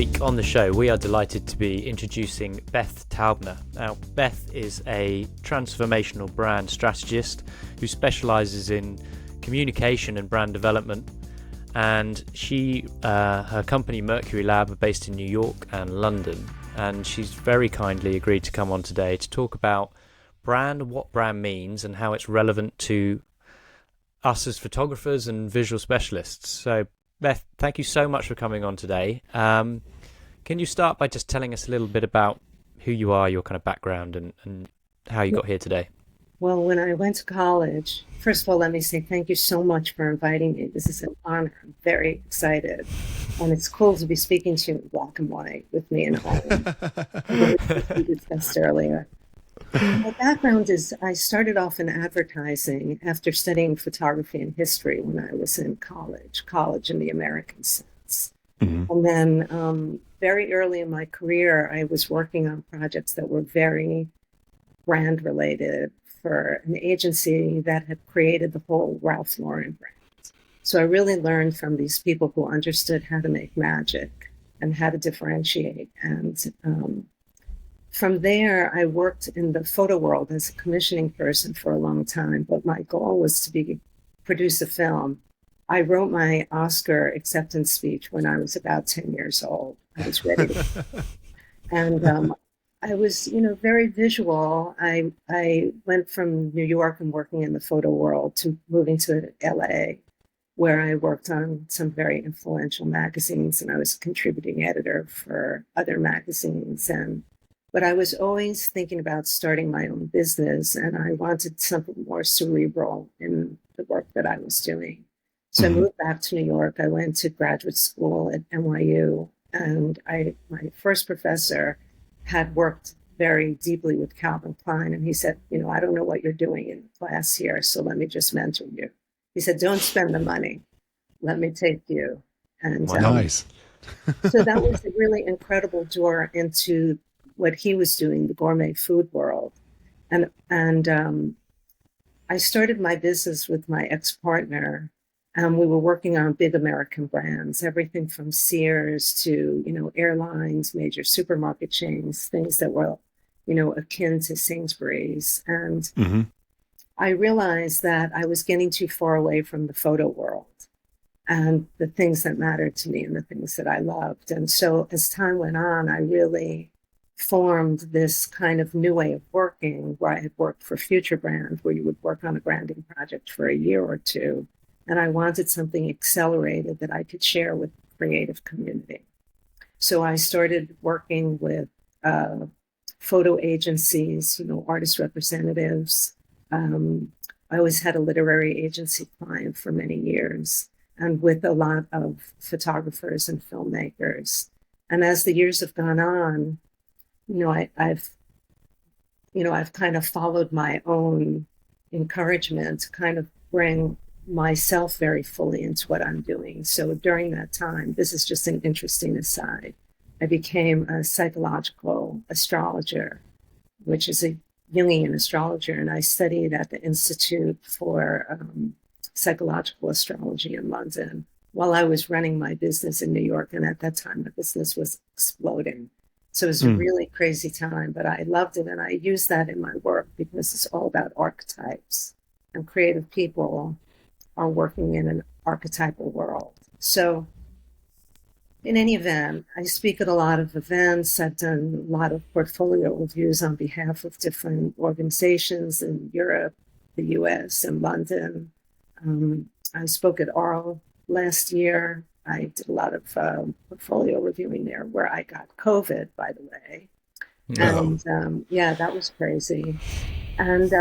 week on the show, we are delighted to be introducing Beth Taubner. Now, Beth is a transformational brand strategist who specialises in communication and brand development. And her company Mercury Lab are based in New York and London. And she's very kindly agreed to come on today to talk about brand, what brand means, and how it's relevant to us as photographers and visual specialists. So, Beth, thank you so much for coming on today. Can you start by just telling us a little bit about who you are, your kind of background, and how you got here today? Well, when I went to college, first of all, let me say thank you so much for inviting me. This is an honor. I'm very excited. And it's cool to be speaking to you in black and white with me and all we discussed earlier. My background is I started off in advertising after studying photography and history when I was in college in the American sense. Mm-hmm. And then very early in my career, I was working on projects that were very brand related for an agency that had created the whole Ralph Lauren brand. So I really learned from these people who understood how to make magic and how to differentiate. And from there, I worked in the photo world as a commissioning person for a long time, but my goal was to produce a film. I wrote my Oscar acceptance speech when I was about 10 years old. I was ready to, and I was, very visual. I went from New York and working in the photo world to moving to LA, where I worked on some very influential magazines, and I was a contributing editor for other magazines. But I was always thinking about starting my own business, and I wanted something more cerebral in the work that I was doing. So I moved back to New York. I went to graduate school at NYU, and my first professor had worked very deeply with Calvin Klein. And he said, I don't know what you're doing in class here, so let me just mentor you. He said, don't spend the money. Let me take you. And nice. So that was a really incredible door into what he was doing, the gourmet food world. And I started my business with my ex-partner. We were working on big American brands, everything from Sears to, airlines, major supermarket chains, things that were, akin to Sainsbury's. And I realized that I was getting too far away from the photo world and the things that mattered to me and the things that I loved. And so as time went on, I really formed this kind of new way of working where I had worked for Future Brand, where you would work on a branding project for a year or two. And I wanted something accelerated that I could share with the creative community. So I started working with photo agencies, artist representatives. I always had a literary agency client for many years, and with a lot of photographers and filmmakers. And as the years have gone on, I've kind of followed my own encouragement to kind of bring myself very fully into what I'm doing. So during that time, this is just an interesting aside, I became a psychological astrologer, which is a Jungian astrologer, and I studied at the Institute for Psychological Astrology in London while I was running my business in New York. And at that time, the business was exploding. So it was a really crazy time, but I loved it. And I use that in my work because it's all about archetypes, and creative people are working in an archetypal world. So in any event, I speak at a lot of events. I've done a lot of portfolio reviews on behalf of different organizations in Europe, the US, and London. I spoke at Arl last year. I did a lot of portfolio reviewing there where I got COVID, by the way. No. And that was crazy. And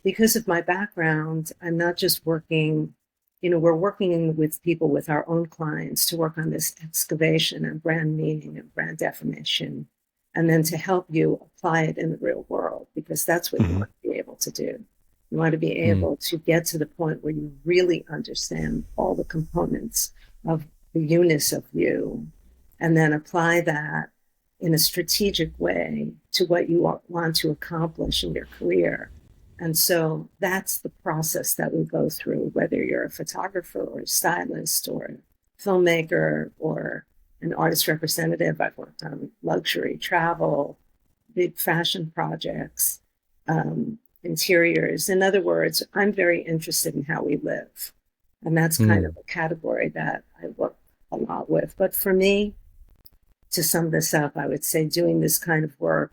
because of my background, I'm not just working, we're working with people, with our own clients, to work on this excavation and brand meaning and brand definition, and then to help you apply it in the real world, because that's what you want to be able to do. You want to be able to get to the point where you really understand all the components of the units of you, and then apply that in a strategic way to what you want to accomplish in your career. And so that's the process that we go through, whether you're a photographer or a stylist or a filmmaker or an artist representative. I've worked on luxury, travel, big fashion projects, interiors. In other words, I'm very interested in how we live. And that's kind of a category that I work a lot with. But for me, to sum this up, I would say doing this kind of work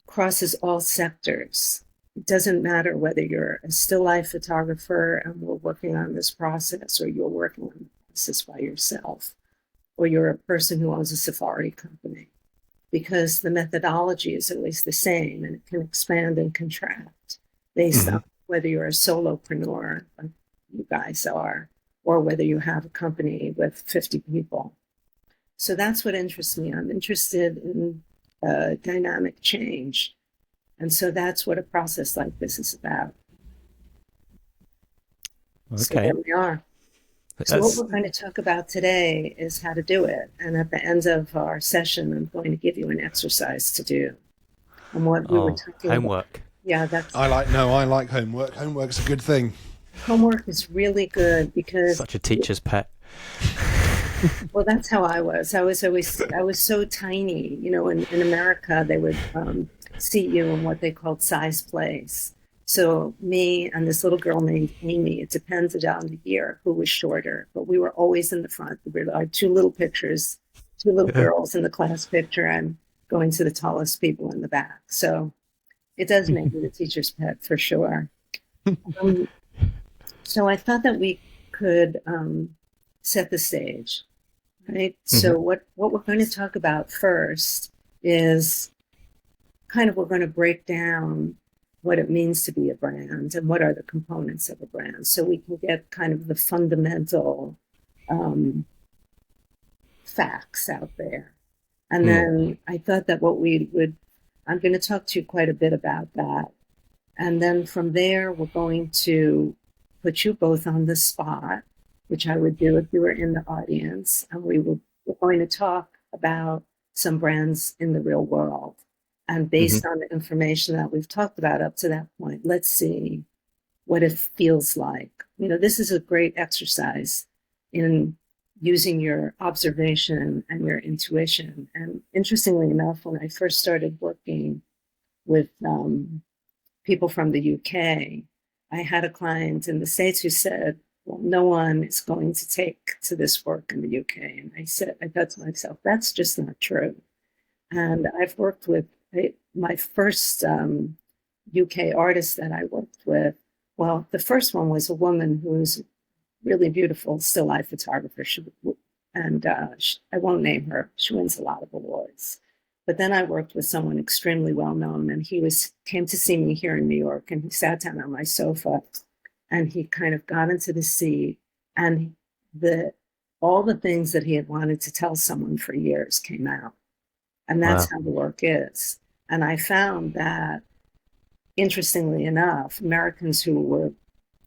crosses all sectors. It doesn't matter whether you're a still life photographer and we're working on this process, or you're working on the process by yourself, or you're a person who owns a safari company, because the methodology is always the same and it can expand and contract based on whether you're a solopreneur, like you guys are, or whether you have a company with 50 people. So that's what interests me. I'm interested in dynamic change. And so that's what a process like this is about. Okay. So there we are. So what we're going to talk about today is how to do it. And at the end of our session, I'm going to give you an exercise to do. And what we were talking homework. About, yeah, that's... I like homework. Homework's a good thing. Homework is really good because... Such a teacher's pet. Well, that's how I was. I was so tiny. You know, in America, they would seat you in what they called size plays. So me and this little girl named Amy, it depended on the year who was shorter, but we were always in the front. We were like two little girls in the class picture, and going to the tallest people in the back. So it does make me the teacher's pet for sure. So I thought that we could set the stage, right? So what we're going to talk about first is kind of, we're going to break down what it means to be a brand and what are the components of a brand, so we can get kind of the fundamental facts out there. And then I thought that I'm going to talk to you quite a bit about that. And then from there, we're going to put you both on the spot, which I would do if you were in the audience. And we're going to talk about some brands in the real world. And based on the information that we've talked about up to that point, let's see what it feels like. You know, this is a great exercise in using your observation and your intuition. And interestingly enough, when I first started working with people from the UK, I had a client in the States who said, well, no one is going to take to this work in the UK. And I thought to myself, that's just not true. And I've worked with my first UK artist that I worked with. Well, the first one was a woman who was really beautiful still life photographer. I won't name her. She wins a lot of awards. But then I worked with someone extremely well known, and he came to see me here in New York, and he sat down on my sofa, and he kind of got into the seat, and all the things that he had wanted to tell someone for years came out. And that's how the work is. And I found that, interestingly enough, Americans who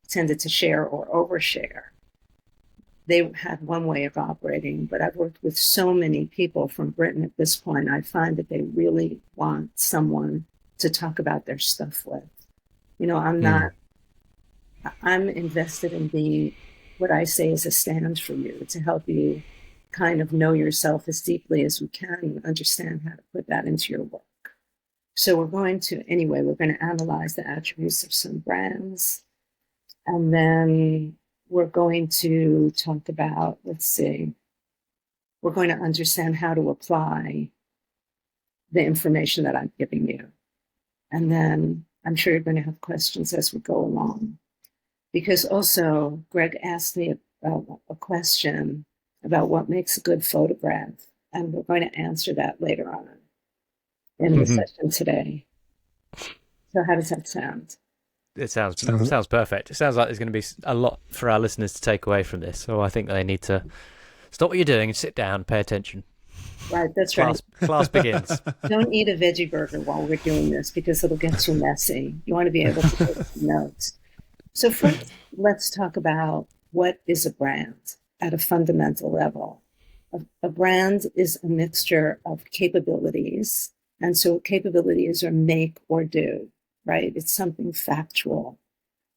tended to share or overshare, they had one way of operating. But I've worked with so many people from Britain at this point, I find that they really want someone to talk about their stuff with. You know, I'm invested in being what I say is a stand for you, to help you kind of know yourself as deeply as we can and understand how to put that into your work. So we're going to analyze the attributes of some brands. And then we're going to talk about, we're going to understand how to apply the information that I'm giving you. And then I'm sure you're going to have questions as we go along. Because also, Greg asked me a question about what makes a good photograph, and we're going to answer that later on in the session today. So how does that sound? It sounds perfect. It sounds like there's going to be a lot for our listeners to take away from this. So I think they need to stop what you're doing and sit down, pay attention. Right, that's right. Class begins. Don't eat a veggie burger while we're doing this, because it'll get too messy. You want to be able to take some notes. So first, let's talk about what is a brand at a fundamental level. A brand is a mixture of capabilities. And so capabilities are make or do, right? It's something factual.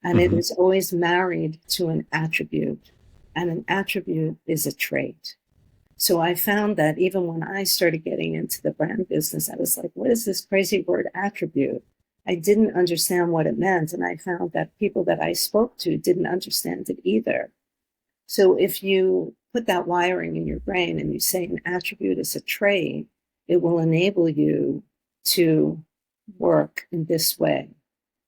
And it is always married to an attribute. And an attribute is a trait. So I found that even when I started getting into the brand business, I was like, what is this crazy word attribute? I didn't understand what it meant. And I found that people that I spoke to didn't understand it either. So if you put that wiring in your brain and you say an attribute is a trait, it will enable you to work in this way.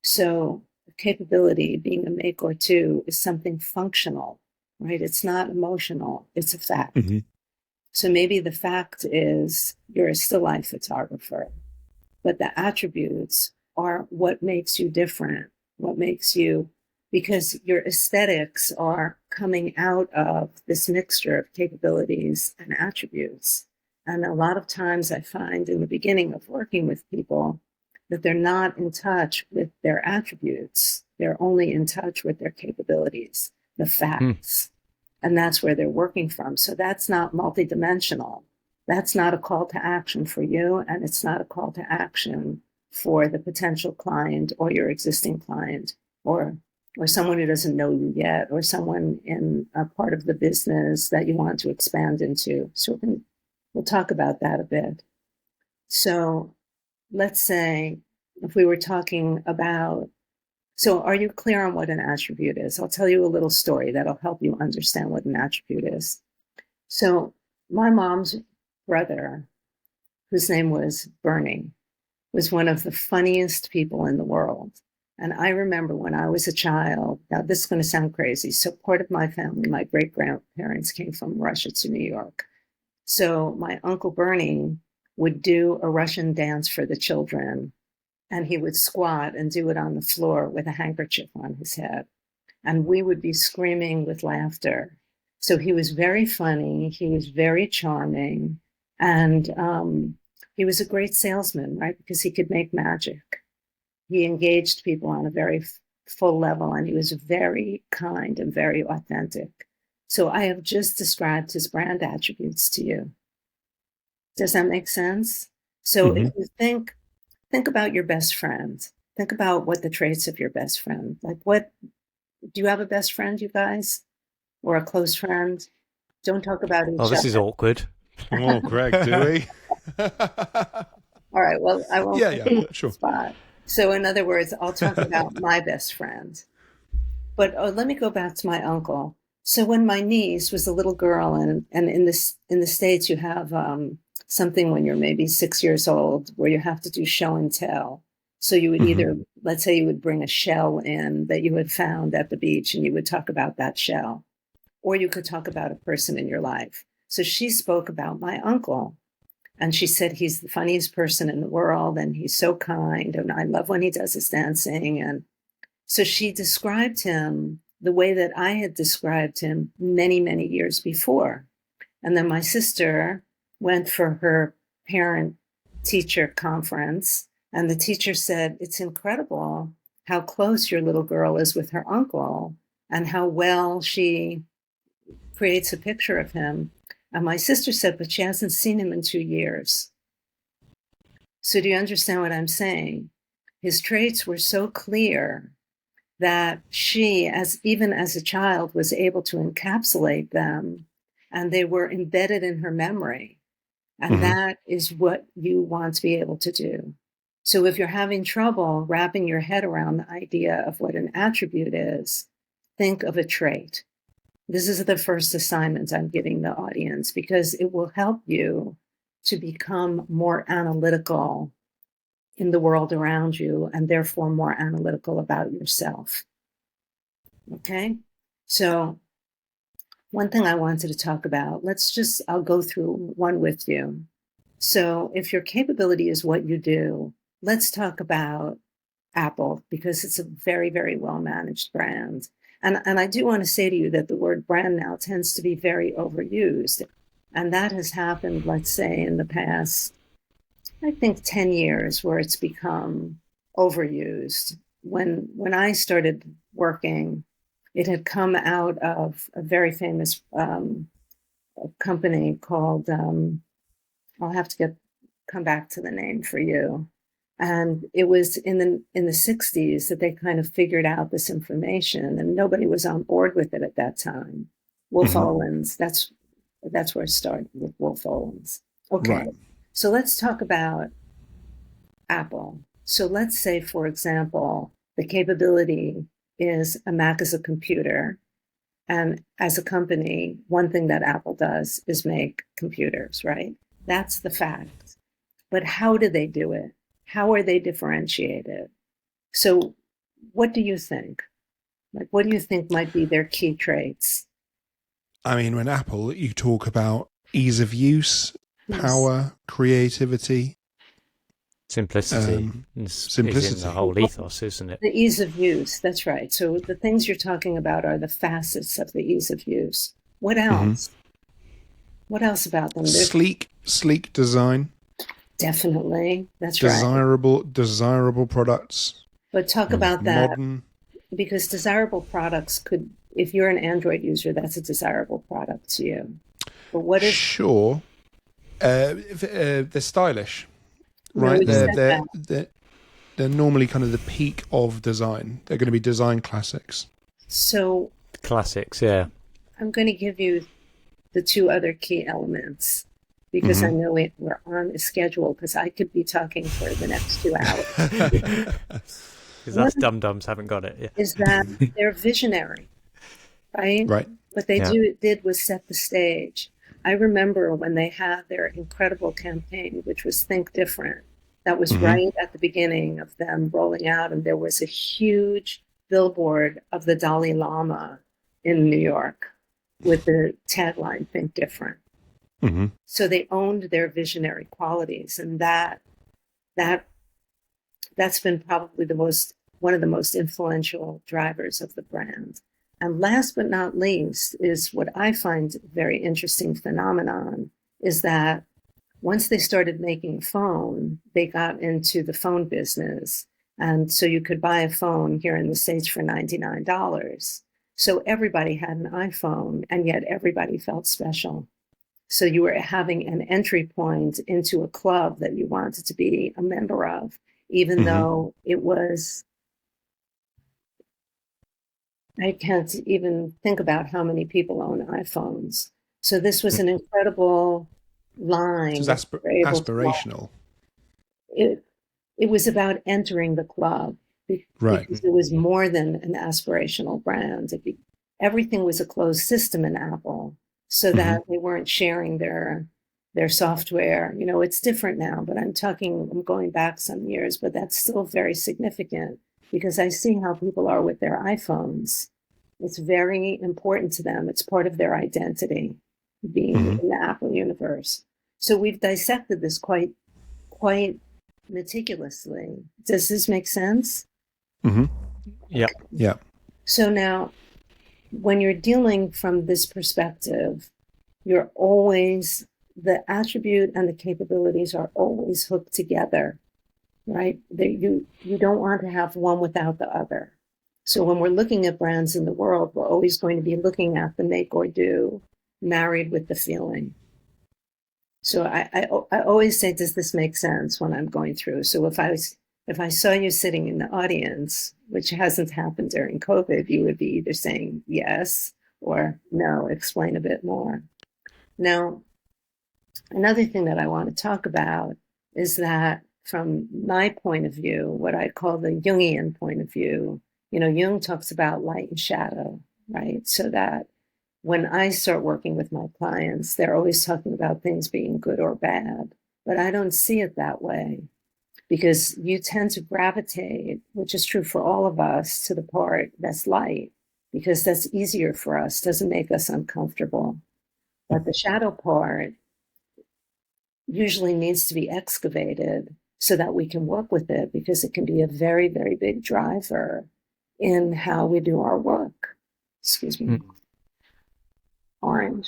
So capability, being a make or two, is something functional, right? It's not emotional, it's a fact. Mm-hmm. So maybe the fact is you're a still life photographer, but the attributes are what makes you different, what makes you, because your aesthetics are coming out of this mixture of capabilities and attributes. And a lot of times I find in the beginning of working with people that they're not in touch with their attributes. They're only in touch with their capabilities, the facts. And that's where they're working from. So that's not multidimensional. That's not a call to action for you, and it's not a call to action for the potential client or your existing client or someone who doesn't know you yet, or someone in a part of the business that you want to expand into. So we'll talk about that a bit. So let's say if we were talking about, so are you clear on what an attribute is? I'll tell you a little story that'll help you understand what an attribute is. So my mom's brother, whose name was Bernie, was one of the funniest people in the world. And I remember when I was a child, now this is going to sound crazy. So part of my family, my great-grandparents came from Russia to New York. So my Uncle Bernie would do a Russian dance for the children, and he would squat and do it on the floor with a handkerchief on his head. And we would be screaming with laughter. So he was very funny. He was very charming. And he was a great salesman, right? Because he could make magic. He engaged people on a very full level, and he was very kind and very authentic. So I have just described his brand attributes to you. Does that make sense? So if you think about your best friend, think about what the traits of your best friend, like what, do you have a best friend, you guys? Or a close friend? Don't talk about each other. Oh, this is awkward. Oh, Greg, do we? All right, well, I won't Yeah, sure. spot. So in other words, I'll talk about my best friend. But let me go back to my uncle. So when my niece was a little girl, and in the States, you have something when you're maybe 6 years old where you have to do show and tell. So you would either, let's say you would bring a shell in that you had found at the beach, and you would talk about that shell. Or you could talk about a person in your life. So she spoke about my uncle. And she said, he's the funniest person in the world, and he's so kind, and I love when he does his dancing. And so she described him the way that I had described him many, many years before. And then my sister went for her parent-teacher conference, and the teacher said, it's incredible how close your little girl is with her uncle and how well she creates a picture of him. And my sister said, but she hasn't seen him in 2 years. So do you understand what I'm saying? His traits were so clear that she, even as a child, was able to encapsulate them, and they were embedded in her memory. And that is what you want to be able to do. So if you're having trouble wrapping your head around the idea of what an attribute is, think of a trait. This is the first assignment I'm giving the audience, because it will help you to become more analytical in the world around you, and therefore more analytical about yourself. Okay? So one thing I wanted to talk about, I'll go through one with you. So if your capability is what you do, let's talk about Apple, because it's a very, very well-managed brand. And I do want to say to you that the word brand now tends to be very overused. And that has happened, let's say, in the past, I think 10 years, where it's become overused. When I started working, it had come out of a very famous company called, I'll have to come back to the name for you. And it was in the 60s that they kind of figured out this information, and nobody was on board with it at that time. Wolf Owens, that's That's where it started with Wolf Owens. Okay, Right. so let's talk about Apple. So let's say, for example, the capability is a Mac is a computer. And as a company, one thing that Apple does is make computers, right? That's the fact. But how do they do it? How are they differentiated? So, what do you think? Like, what do you think might be their key traits? I mean, when Apple, you talk about ease of use, Yes. power, creativity, Simplicity is in the simplicity. whole ethos, isn't it? The ease of use, that's right. So, the things you're talking about are the facets of the ease of use. What Hmm. else? What else about them? There's Sleek design, definitely, that's right. desirable products, But talk about that modern. because desirable products could, if you're an Android user, that's a desirable product to you. But what is, Sure, they're stylish, no, right? we said that. They're normally kind of the peak of design. They're going to be design classics. So, Classics, yeah. I'm going to give you the two other key elements because I know we're on a schedule because I could be talking for the next 2 hours. Because us dum-dums haven't got it. Yeah. Is that they're visionary, right? Right. What they Yeah. did was set the stage. I remember when they had their incredible campaign, which was Think Different. That was right at the beginning of them rolling out, and there was a huge billboard of the Dalai Lama in New York with the tagline "Think Different." Hmm. So they owned their visionary qualities, and that that's been probably one of the most influential drivers of the brand. And last but not least is what I find a very interesting phenomenon is that once they started making a phone, they got into the phone business. And so you could buy a phone here in the States for $99. So everybody had an iPhone, and yet everybody felt special. So you were having an entry point into a club that you wanted to be a member of, even though it was, I can't even think about how many people own iPhones. So this was an incredible line It's that we were able to walk. aspirational. It, it was about entering the club Right. because it was more than an aspirational brand. Everything was a closed system in Apple, so that they weren't sharing their software. You know, it's different now, but I'm going back some years, but that's still very significant because I see how people are with their iPhones. It's very important to them. It's part of their identity, being in the Apple universe. So we've dissected this quite meticulously. Does this make sense? Yeah. Yeah. So now, when you're dealing from this perspective, you're always, the attribute and the capabilities are always hooked together, right? You don't want to have one without the other. So when we're looking at brands in the world, we're always going to be looking at the make or do married with the feeling. So I always say, does this make sense when I'm going through? So if I saw you sitting in the audience, which hasn't happened during COVID, you would be either saying yes or no, explain a bit more. Now, another thing that I want to talk about is that from my point of view, what I call the Jungian point of view, you know, Jung talks about light and shadow, right? So that when I start working with my clients, they're always talking about things being good or bad, but I don't see it that way because you tend to gravitate, which is true for all of us, to the part that's light because that's easier for us, doesn't make us uncomfortable. But the shadow part usually needs to be excavated so that we can work with it because it can be a very, very big driver in how we do our work. Excuse me. Orange,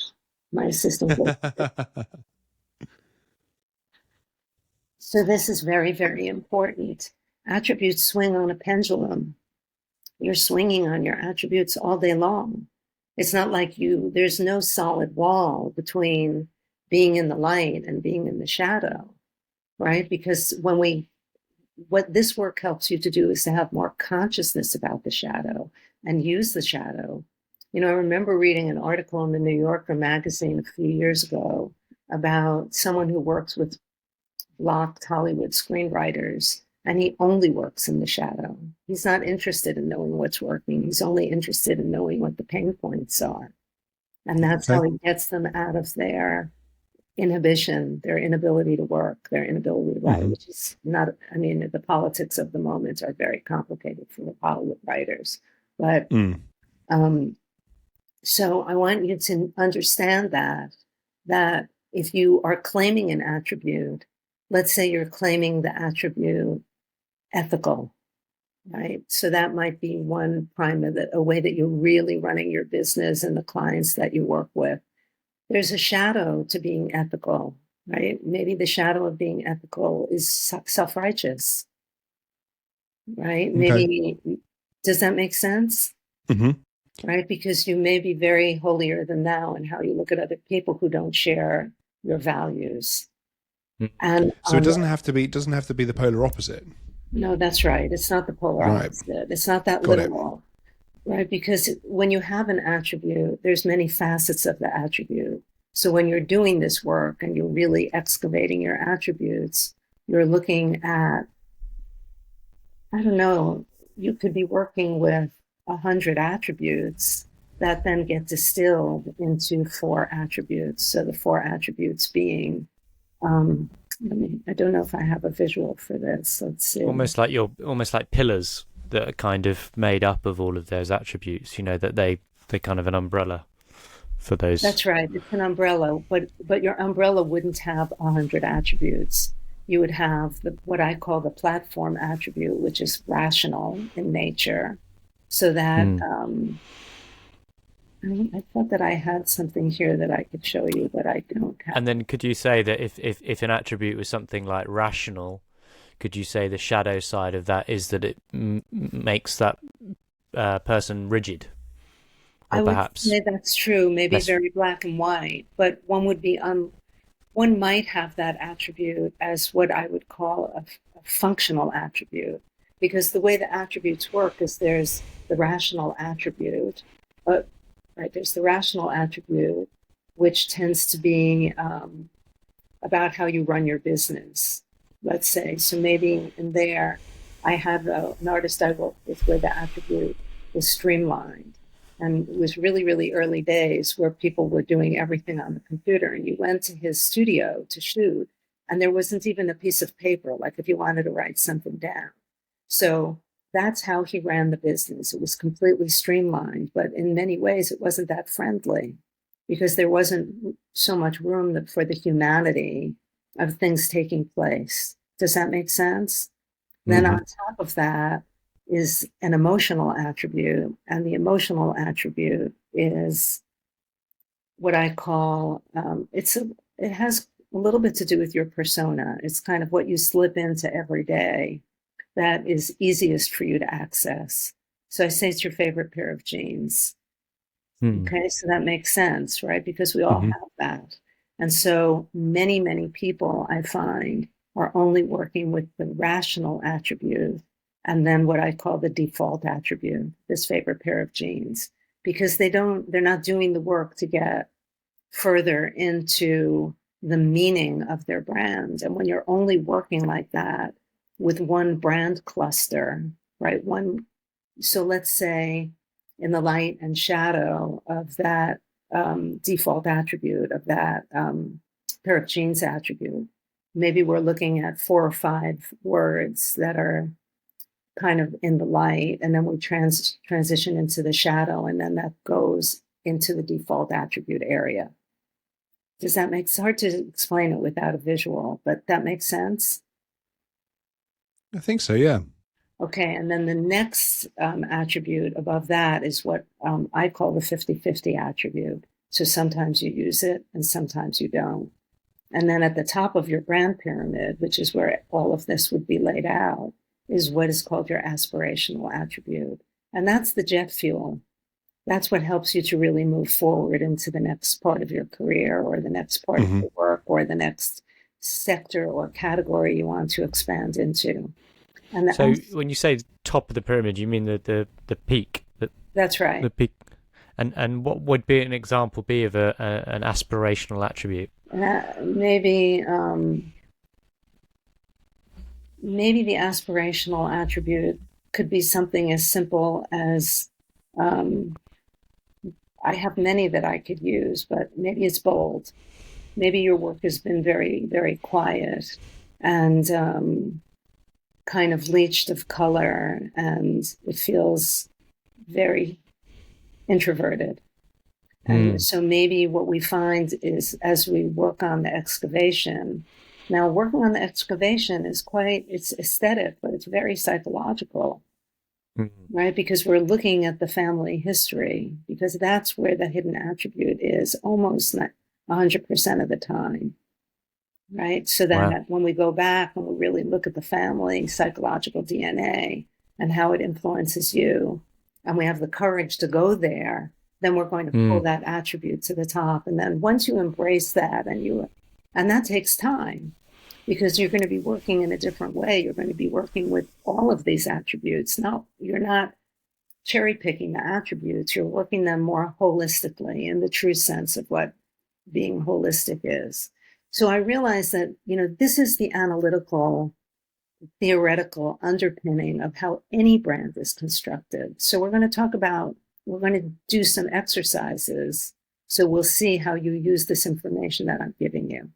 my assistant. So this is very, very important. Attributes swing on a pendulum. You're swinging on your attributes all day long. It's not like there's no solid wall between being in the light and being in the shadow, right? Because what this work helps you to do is to have more consciousness about the shadow and use the shadow You know, I remember reading an article in the New Yorker magazine a few years ago about someone who works with blocked Hollywood screenwriters, and he only works in the shadow. He's not interested in knowing what's working. He's only interested in knowing what the pain points are. And that's how Okay. he gets them out of their inhibition, their inability to work, their inability to write, Hmm. which is not, I mean, the politics of the moment are very complicated for the Hollywood writers. But Mm. um, so I want you to understand that if you are claiming an attribute, let's say you're claiming the attribute ethical, right? So that might be one prime of a way that you're really running your business and the clients that you work with. There's a shadow to being ethical, right? Maybe the shadow of being ethical is self-righteous, right? Okay. Maybe, does that make sense? Hmm. Right? Because you may be very holier than thou in how you look at other people who don't share your values. Mm. And So it doesn't have to be the polar opposite. no, that's right. It's not the polar Right. opposite. It's not that Got it. literal, right? Because when you have an attribute, there's many facets of the attribute. So when you're doing this work and you're really excavating your attributes, you're looking at, I don't know, you could be working with 100 attributes that then get distilled into 4 attributes. So the 4 attributes being, um, I don't know if I have a visual for this. Let's see. Almost like pillars that are kind of made up of all of those attributes. You know, that they're kind of an umbrella for those. That's right. It's an umbrella, but your umbrella wouldn't have 100 attributes. You would have what I call the platform attribute, which is rational in nature. So that Mm. I thought that I had something here that I could show you, but I don't have. And then could you say that if an attribute was something like rational, could you say the shadow side of that is that it makes that person rigid, I or would perhaps say that's true, maybe less? very black and white, but one might have that attribute as what I would call a functional attribute, because the way the attributes work is there's the rational attribute, uh, right? There's the rational attribute, which tends to be about how you run your business, let's say. So maybe in there, I had an artist I worked with where the attribute was streamlined. And it was really, really early days where people were doing everything on the computer. And you went to his studio to shoot, and there wasn't even a piece of paper, like if you wanted to write something down. So that's how he ran the business. It was completely streamlined, but in many ways, it wasn't that friendly because there wasn't so much room for the humanity of things taking place. Does that make sense? Then Hmm. on top of that is an emotional attribute, and the emotional attribute is what I call it has a little bit to do with your persona. It's kind of what you slip into every day that is easiest for you to access. So I say it's your favorite pair of jeans. Hmm. Okay, so that makes sense, right? Because we all Hmm. have that. And so many, many people I find are only working with the rational attribute and then what I call the default attribute, this favorite pair of jeans, because they're not doing the work to get further into the meaning of their brand. And when you're only working like that with one brand cluster, right? So let's say in the light and shadow of that default attribute of that pair of jeans attribute, maybe we're looking at 4 or 5 words that are kind of in the light, and then we transition into the shadow, and then that goes into the default attribute area. Does that make, it's hard to explain it without a visual, but that makes sense? I think so. Yeah. Okay, and then the next attribute above that is what I call the 50-50 attribute. So sometimes you use it and sometimes you don't. And then at the top of your brand pyramid, which is where all of this would be laid out, is what is called your aspirational attribute. And that's the jet fuel. That's what helps you to really move forward into the next part of your career or the next part of Hmm. your work or the next sector or category you want to expand into. And So when you say top of the pyramid, you mean the peak, that's right. the peak, And what would be an example be of an aspirational attribute? Maybe maybe the aspirational attribute could be something as simple as I have many that I could use, but maybe it's bold. Maybe your work has been very, very quiet and kind of leached of color, and it feels very introverted. And so maybe what we find is as we work on the excavation, now working on the excavation is it's aesthetic, but it's very psychological, right? Because we're looking at the family history, because that's where the hidden attribute is almost 100% of the time, right? So that when we go back and we really look at the family psychological DNA and how it influences you, and we have the courage to go there, then we're going to pull that attribute to the top. And then once you embrace that, and that takes time, because you're going to be working in a different way. You're going to be working with all of these attributes. No, you're not cherry picking the attributes. You're working them more holistically in the true sense of what being holistic is. So I realized that, this is the analytical, theoretical underpinning of how any brand is constructed. So we're going to do some exercises. So we'll see how you use this information that I'm giving you,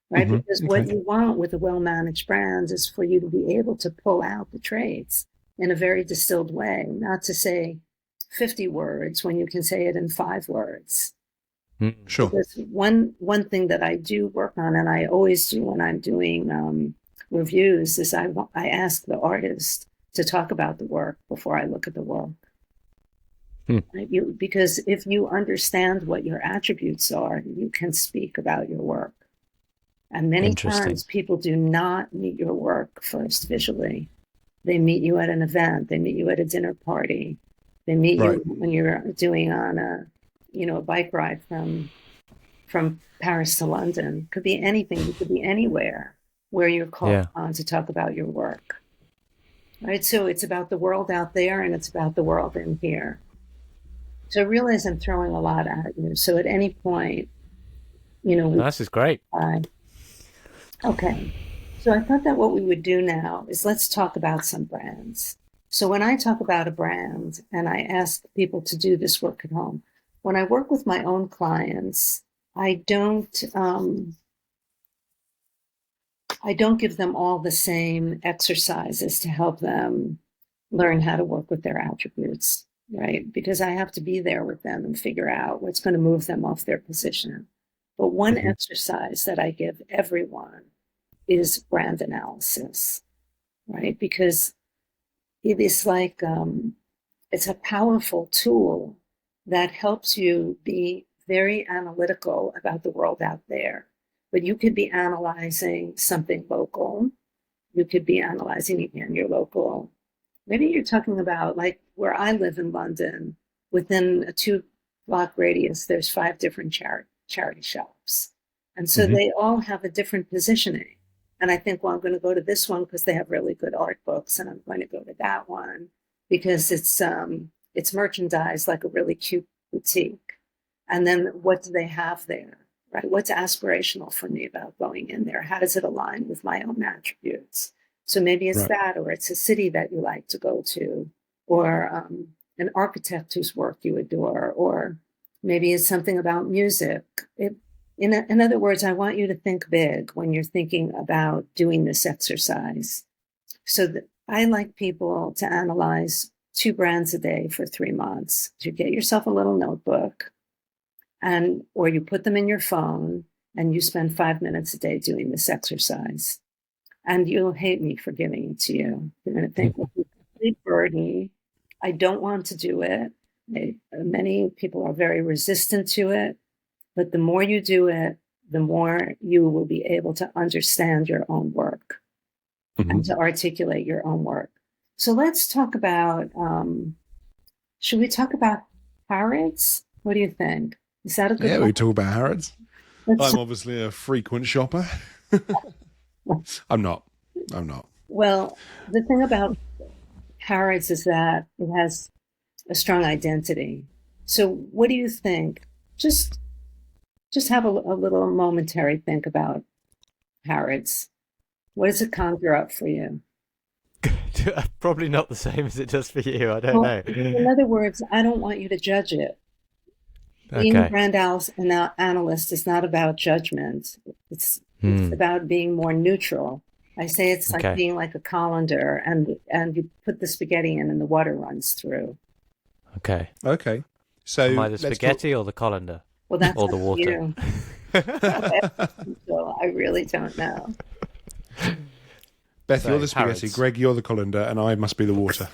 right? Because what you want with a well-managed brand is for you to be able to pull out the traits in a very distilled way, not to say 50 words when you can say it in 5 words. Sure. Because one thing that I do work on, and I always do when I'm doing reviews, is I ask the artist to talk about the work before I look at the work. Right? Because if you understand what your attributes are, you can speak about your work. And many times people do not meet your work first visually. They meet you at an event. They meet you at a dinner party. They meet you when you're doing on a bike ride from Paris to London. Could be anything. You could be anywhere where you're called on to talk about your work. Right? So it's about the world out there, and it's about the world in here. So I realize I'm throwing a lot at you. So at any point, this is great. Okay. So I thought that what we would do now is let's talk about some brands. So when I talk about a brand and I ask people to do this work at home, when I work with my own clients, I don't give them all the same exercises to help them learn how to work with their attributes, right? Because I have to be there with them and figure out what's going to move them off their position. But one exercise that I give everyone is brand analysis, right? Because it is like, it's a powerful tool that helps you be very analytical about the world out there. But you could be analyzing something local. You could be analyzing, again, your local. Maybe you're talking about, like where I live in London, within a 2-block radius, there's 5 different charity shops. And so they all have a different positioning. And I think, well, I'm going to go to this one because they have really good art books, and I'm going to go to that one because it's merchandised like a really cute boutique. And then what do they have there, right? What's aspirational for me about going in there? How does it align with my own attributes? So maybe it's that, or it's a city that you like to go to, or an architect whose work you adore, or maybe it's something about music. In other words, I want you to think big when you're thinking about doing this exercise. So I like people to analyze 2 brands a day for 3 months. You get yourself a little notebook, or you put them in your phone, and you spend 5 minutes a day doing this exercise. And you'll hate me for giving it to you. You're going to think, well, it's a complete burden. I don't want to do it. Many people are very resistant to it. But the more you do it, the more you will be able to understand your own work and to articulate your own work. So let's talk about, should we talk about Harrods? What do you think? Is that a good one? We talk about Harrods. I'm obviously a frequent shopper. I'm not. Well, the thing about Harrods is that it has a strong identity. So what do you think? Just have a little momentary think about Harrods. What does it conjure up for you? Probably not the same as it does for you. I don't Well, know. in other words, I don't want you to judge it. Being a Okay. brand analyst is not about judgment. It's about being more neutral. I say it's like Okay. being like a colander, and you put the spaghetti in, and the water runs through. Okay. Okay. Am So I the let's talk. spaghetti or the colander Well, that's or up the to water? you. So I really don't know. Beth, So, you're the spaghetti. Harrods. Greg, you're the colander, and I must be the water.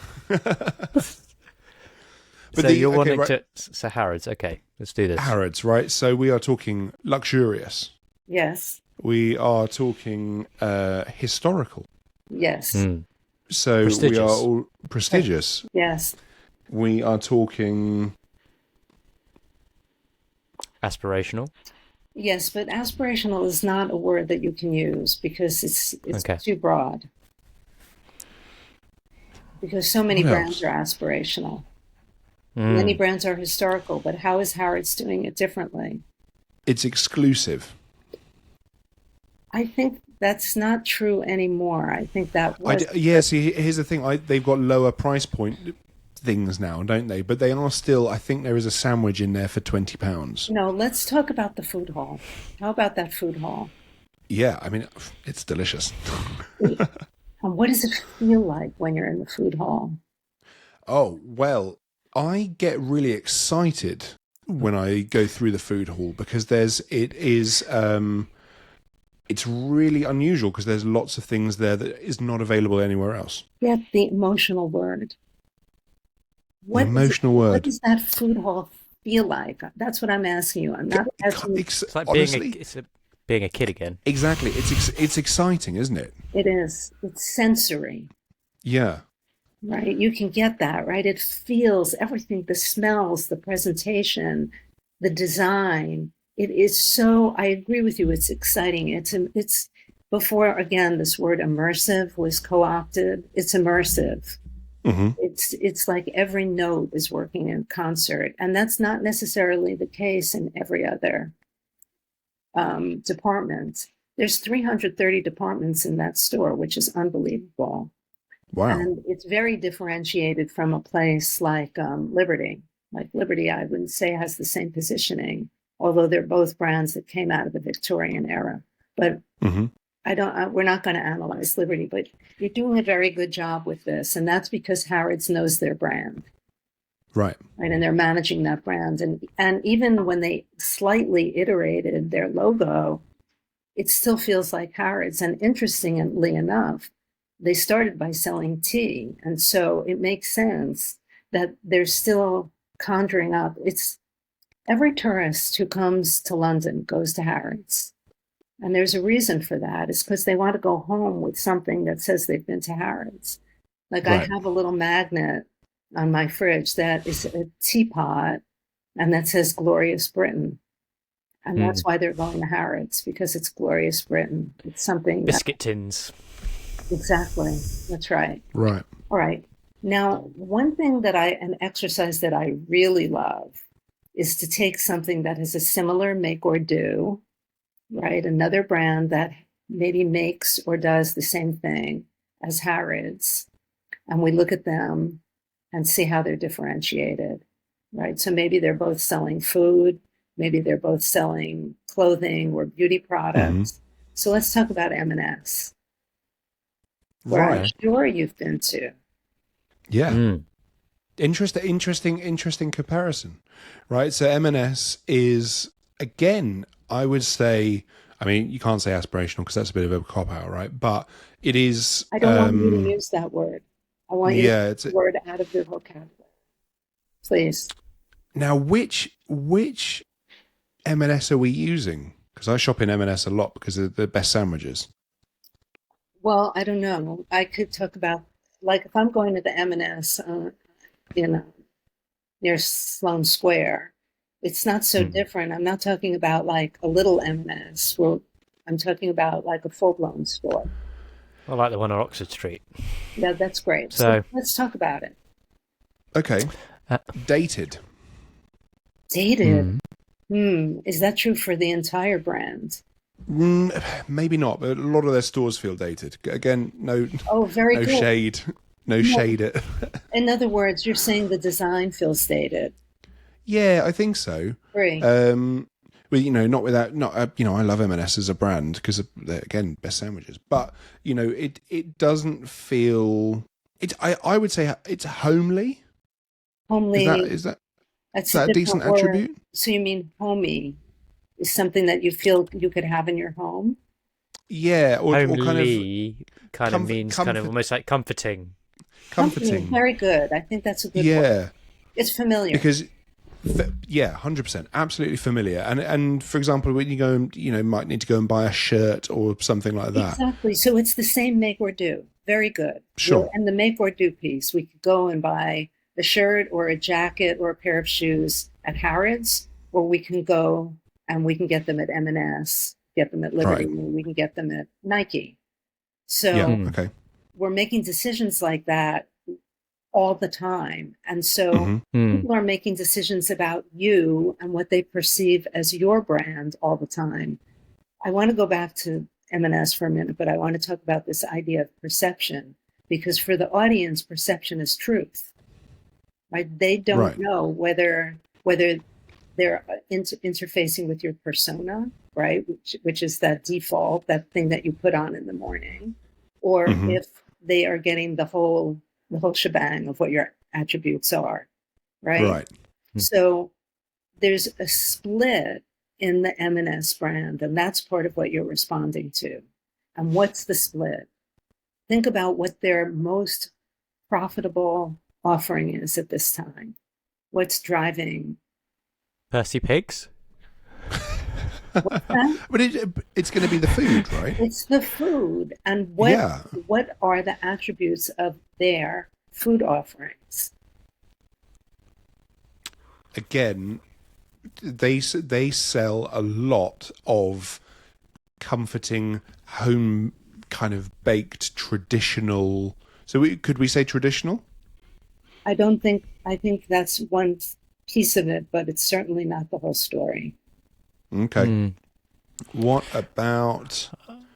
But So you're okay, wanting right, to. So Harrods. Okay, let's do this. Harrods, right? So we are talking luxurious. Yes, We are talking historical. yes, Hmm. So we are Prestigious. all prestigious. yes, We are talking. Aspirational. yes. But aspirational is not a word that you can use because it's Okay. too broad. Because so many What brands else? are aspirational. Many Hmm. brands are historical, but how is Harrods doing it differently? It's exclusive. I think that's not true anymore. I think that was, Yeah. See, here's the thing. They've got lower price point things now, don't they? But they are still. I think there is a sandwich in there for £20. no, let's talk about the food hall. How about that food hall? Yeah, I mean, it's delicious. And what does it feel like when you're in the food hall? Oh, well, I get really excited when I go through the food hall because it's really unusual because there's lots of things there that is not available anywhere else. Get the emotional word. The emotional What word. does that food hall feel like? That's what I'm asking you. I'm not asking you. It's like Honestly, being a kid again. exactly. It's exciting, isn't it? It is. It's sensory, Yeah. right? You can get that, right? It feels everything, the smells, the presentation, the design. It is so, I agree with you, it's exciting. It's before, again, this word immersive was co-opted. It's immersive. Hmm. It's like every note is working in concert, and that's not necessarily the case in every other department. There's 330 departments in that store, which is unbelievable. Wow. And it's very differentiated from a place like Liberty. Like Liberty, I wouldn't say has the same positioning, although they're both brands that came out of the Victorian era. But Hmm. we're not going to analyze Liberty, but you're doing a very good job with this. And that's because Harrods knows their brand, Right. right? And they're managing that brand. And even when they slightly iterated their logo, it still feels like Harrods. And interestingly enough, they started by selling tea. And so it makes sense that they're still conjuring up. It's every tourist who comes to London goes to Harrods. And there's a reason for that. It's because they want to go home with something that says they've been to Harrods. Like I Right. have a little magnet on my fridge that is a teapot and that says Glorious Britain. And that's why they're going to Harrods, because it's Glorious Britain. It's something that, Biscuit tins. exactly. That's right. Right. All right. Now, an exercise that I really love is to take something that has a similar make or do, right? Another brand that maybe makes or does the same thing as Harrods. And we look at them and see how they're differentiated, right? So maybe they're both selling food. Maybe they're both selling clothing or beauty products. So let's talk about M&S, where I'm Right. sure you've been to. Yeah. Mm. Interesting comparison, right? So M&S is, again, I would say, I mean, you can't say aspirational because that's a bit of a cop out, right? But it is, I don't want you to use that word. I want you to yeah. take the word out of your vocabulary, please. Now, which M&S are we using? Because I shop in M&S a lot because they're the best sandwiches. Well, I don't know. I could talk about, like, if I'm going to the M&S, near Sloane Square, it's not so different. I'm not talking about like a little M&S. Well, I'm talking about like a full-blown store. I like the one on Oxford Street. Yeah, that's great. So let's talk about it. Okay. Uh, Dated. Dated. Is that true for the entire brand? Maybe not, but a lot of their stores feel dated. Again, Oh, very no good. shade, no No, shade. It. in other words, you're saying the design feels dated. Yeah, I think so. Agree. Well, not without not. I love M&S as a brand because they're again best sandwiches, but it doesn't feel. I would say it's homely. Is that Homely, is that is that's a that a decent different word. attribute? So you mean homey is something that you feel you could have in your home? Yeah, or kind of Homely kind of means kind of almost like comforting. Comforting, comforting. very good. I think that's a good word. Yeah, It's familiar. because yeah, 100%, absolutely familiar. And for example, when you go and might need to go and buy a shirt or something like that. Exactly. So it's the same make or do. Very good. Sure. And the make or do piece, we could go and buy a shirt or a jacket or a pair of shoes at Harrods, or we can go and we can get them at M&S, get them at Liberty, Right. we can get them at Nike. Yeah. So Okay. we're making decisions like that all the time. And so people are making decisions about you and what they perceive as your brand all the time. I want to go back to M&S for a minute, but I want to talk about this idea of perception, because for the audience, perception is truth, right? They don't Right. know whether they're interfacing with your persona, right? Which is that default, that thing that you put on in the morning, or if they are getting the whole shebang of what your attributes are, right? Right. So there's a split in the M&S brand, and that's part of what you're responding to. And what's the split? Think about what their most profitable offering is at this time. What's driving? Percy Pigs? What's that? But it's going to be the food, right? It's the food. And what are the attributes of their food offerings? Again, they sell a lot of comforting home kind of baked traditional. So could we say traditional? I think that's one piece of it, but it's certainly not the whole story. Okay. What about?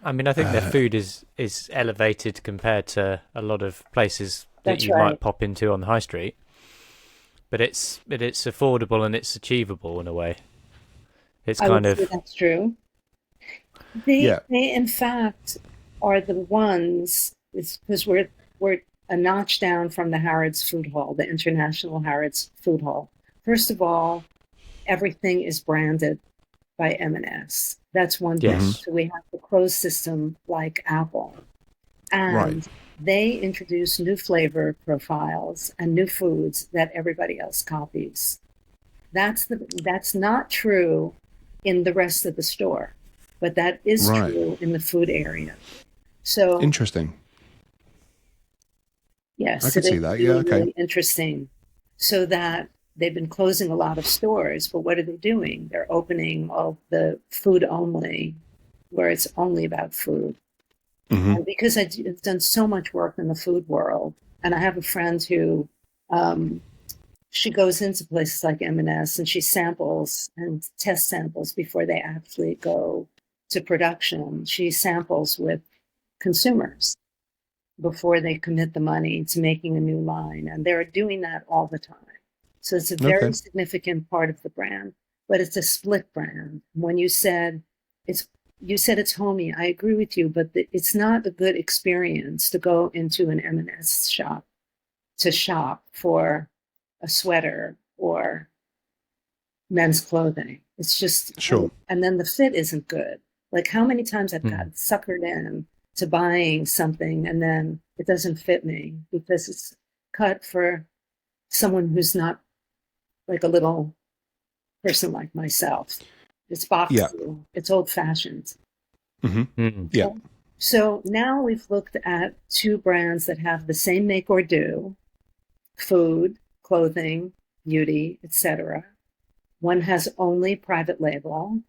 I mean, I think their food is elevated compared to a lot of places that That's you right. might pop into on the high street. But it's affordable and it's achievable in a way. It's I kind would say of that's true. They in fact are the ones. It's because we're a notch down from the Harrods Food Hall, the International Harrods Food Hall. First of all, everything is branded by M&S. That's one thing. Yes. So we have the closed system like Apple, and Right. they introduce new flavor profiles and new foods that everybody else copies. That's not true in the rest of the store, but that is Right. true in the food area. So Interesting. yes, I could it see is that. really, Yeah. Okay. really interesting. So that they've been closing a lot of stores, but what are they doing? They're opening all the food only, where it's only about food. And because I've done so much work in the food world, and I have a friend who she goes into places like M&S and she samples and test samples before they actually go to production. She samples with consumers before they commit the money to making a new line, and they're doing that all the time. So it's a very Okay. significant part of the brand, but it's a split brand. When you said it's homey, I agree with you, but it's not a good experience to go into an M&S shop to shop for a sweater or men's clothing. It's just Sure. and then the fit isn't good. Like how many times I've gotten suckered in to buying something and then it doesn't fit me because it's cut for someone who's not like a little person like myself. It's boxy. Yeah. It's old fashioned. Yeah. So now we've looked at two brands that have the same make or do: food, clothing, beauty, etc. One has only private label.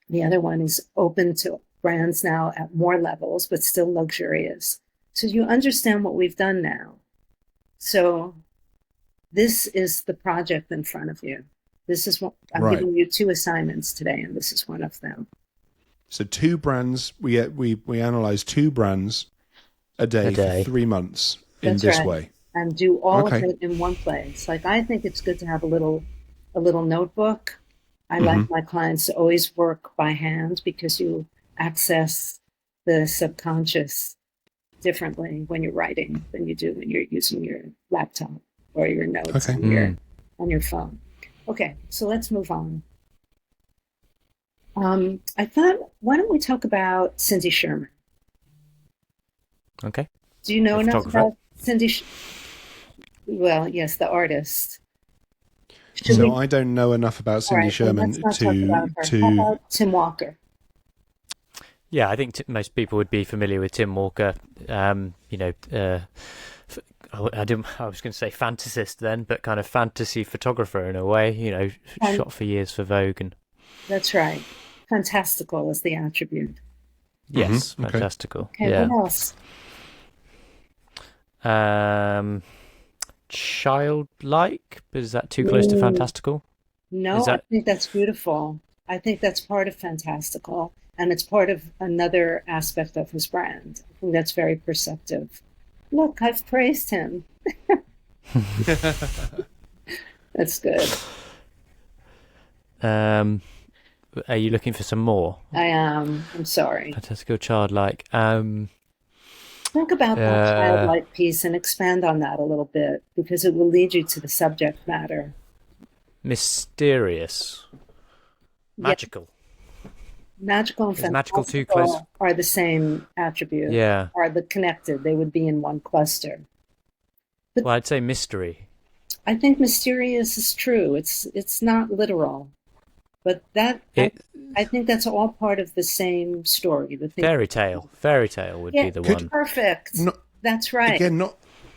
The other one is open to brands now at more levels, but still luxurious. So you understand what we've done now. So this is the project in front of you. This is what I'm Right. giving you 2 assignments today, and this is one of them. So 2 brands, we analyze 2 brands a day for 3 months in That's this right. way. And do all of Okay. it in one place. Like, I think it's good to have a little notebook. I like my clients to always work by hand because you access the subconscious differently when you're writing than you do when you're using your laptop or your notes Okay. on your phone. Okay, so let's move on. I thought, why don't we talk about Cindy Sherman? Okay. Do you know The enough photographer? about Cindy? Well, yes, the artist. So I don't know enough about All Cindy right, then Sherman let's not talk about her. How to about Tim Walker? Yeah, I think most people would be familiar with Tim Walker. You know, I was going to say fantasist then, but kind of fantasy photographer in a way. You know, shot for years for Vogue and. That's right. Fantastical is the attribute. Yes, Okay. fantastical. Okay, Yeah. what else? Childlike, but is that too close to fantastical? No, Is I that think that's beautiful. I think that's part of fantastical, and it's part of another aspect of his brand. I think that's very perceptive. Look, I've praised him. That's good. Are you looking for some more? I am. I'm sorry. Fantastical, childlike. Think about that childlike piece and expand on that a little bit because it will lead you to the subject matter. Mysterious. Magical. Magical and Is magical too close? fantastical are the same attribute. Yeah. Are the connected? They would be in one cluster. Well, I'd say mystery. I think mysterious is true. It's not literal, but I think that's all part of the same story. The thing. Fairy tale. Fairy tale would be the one. Perfect. That's right. Again,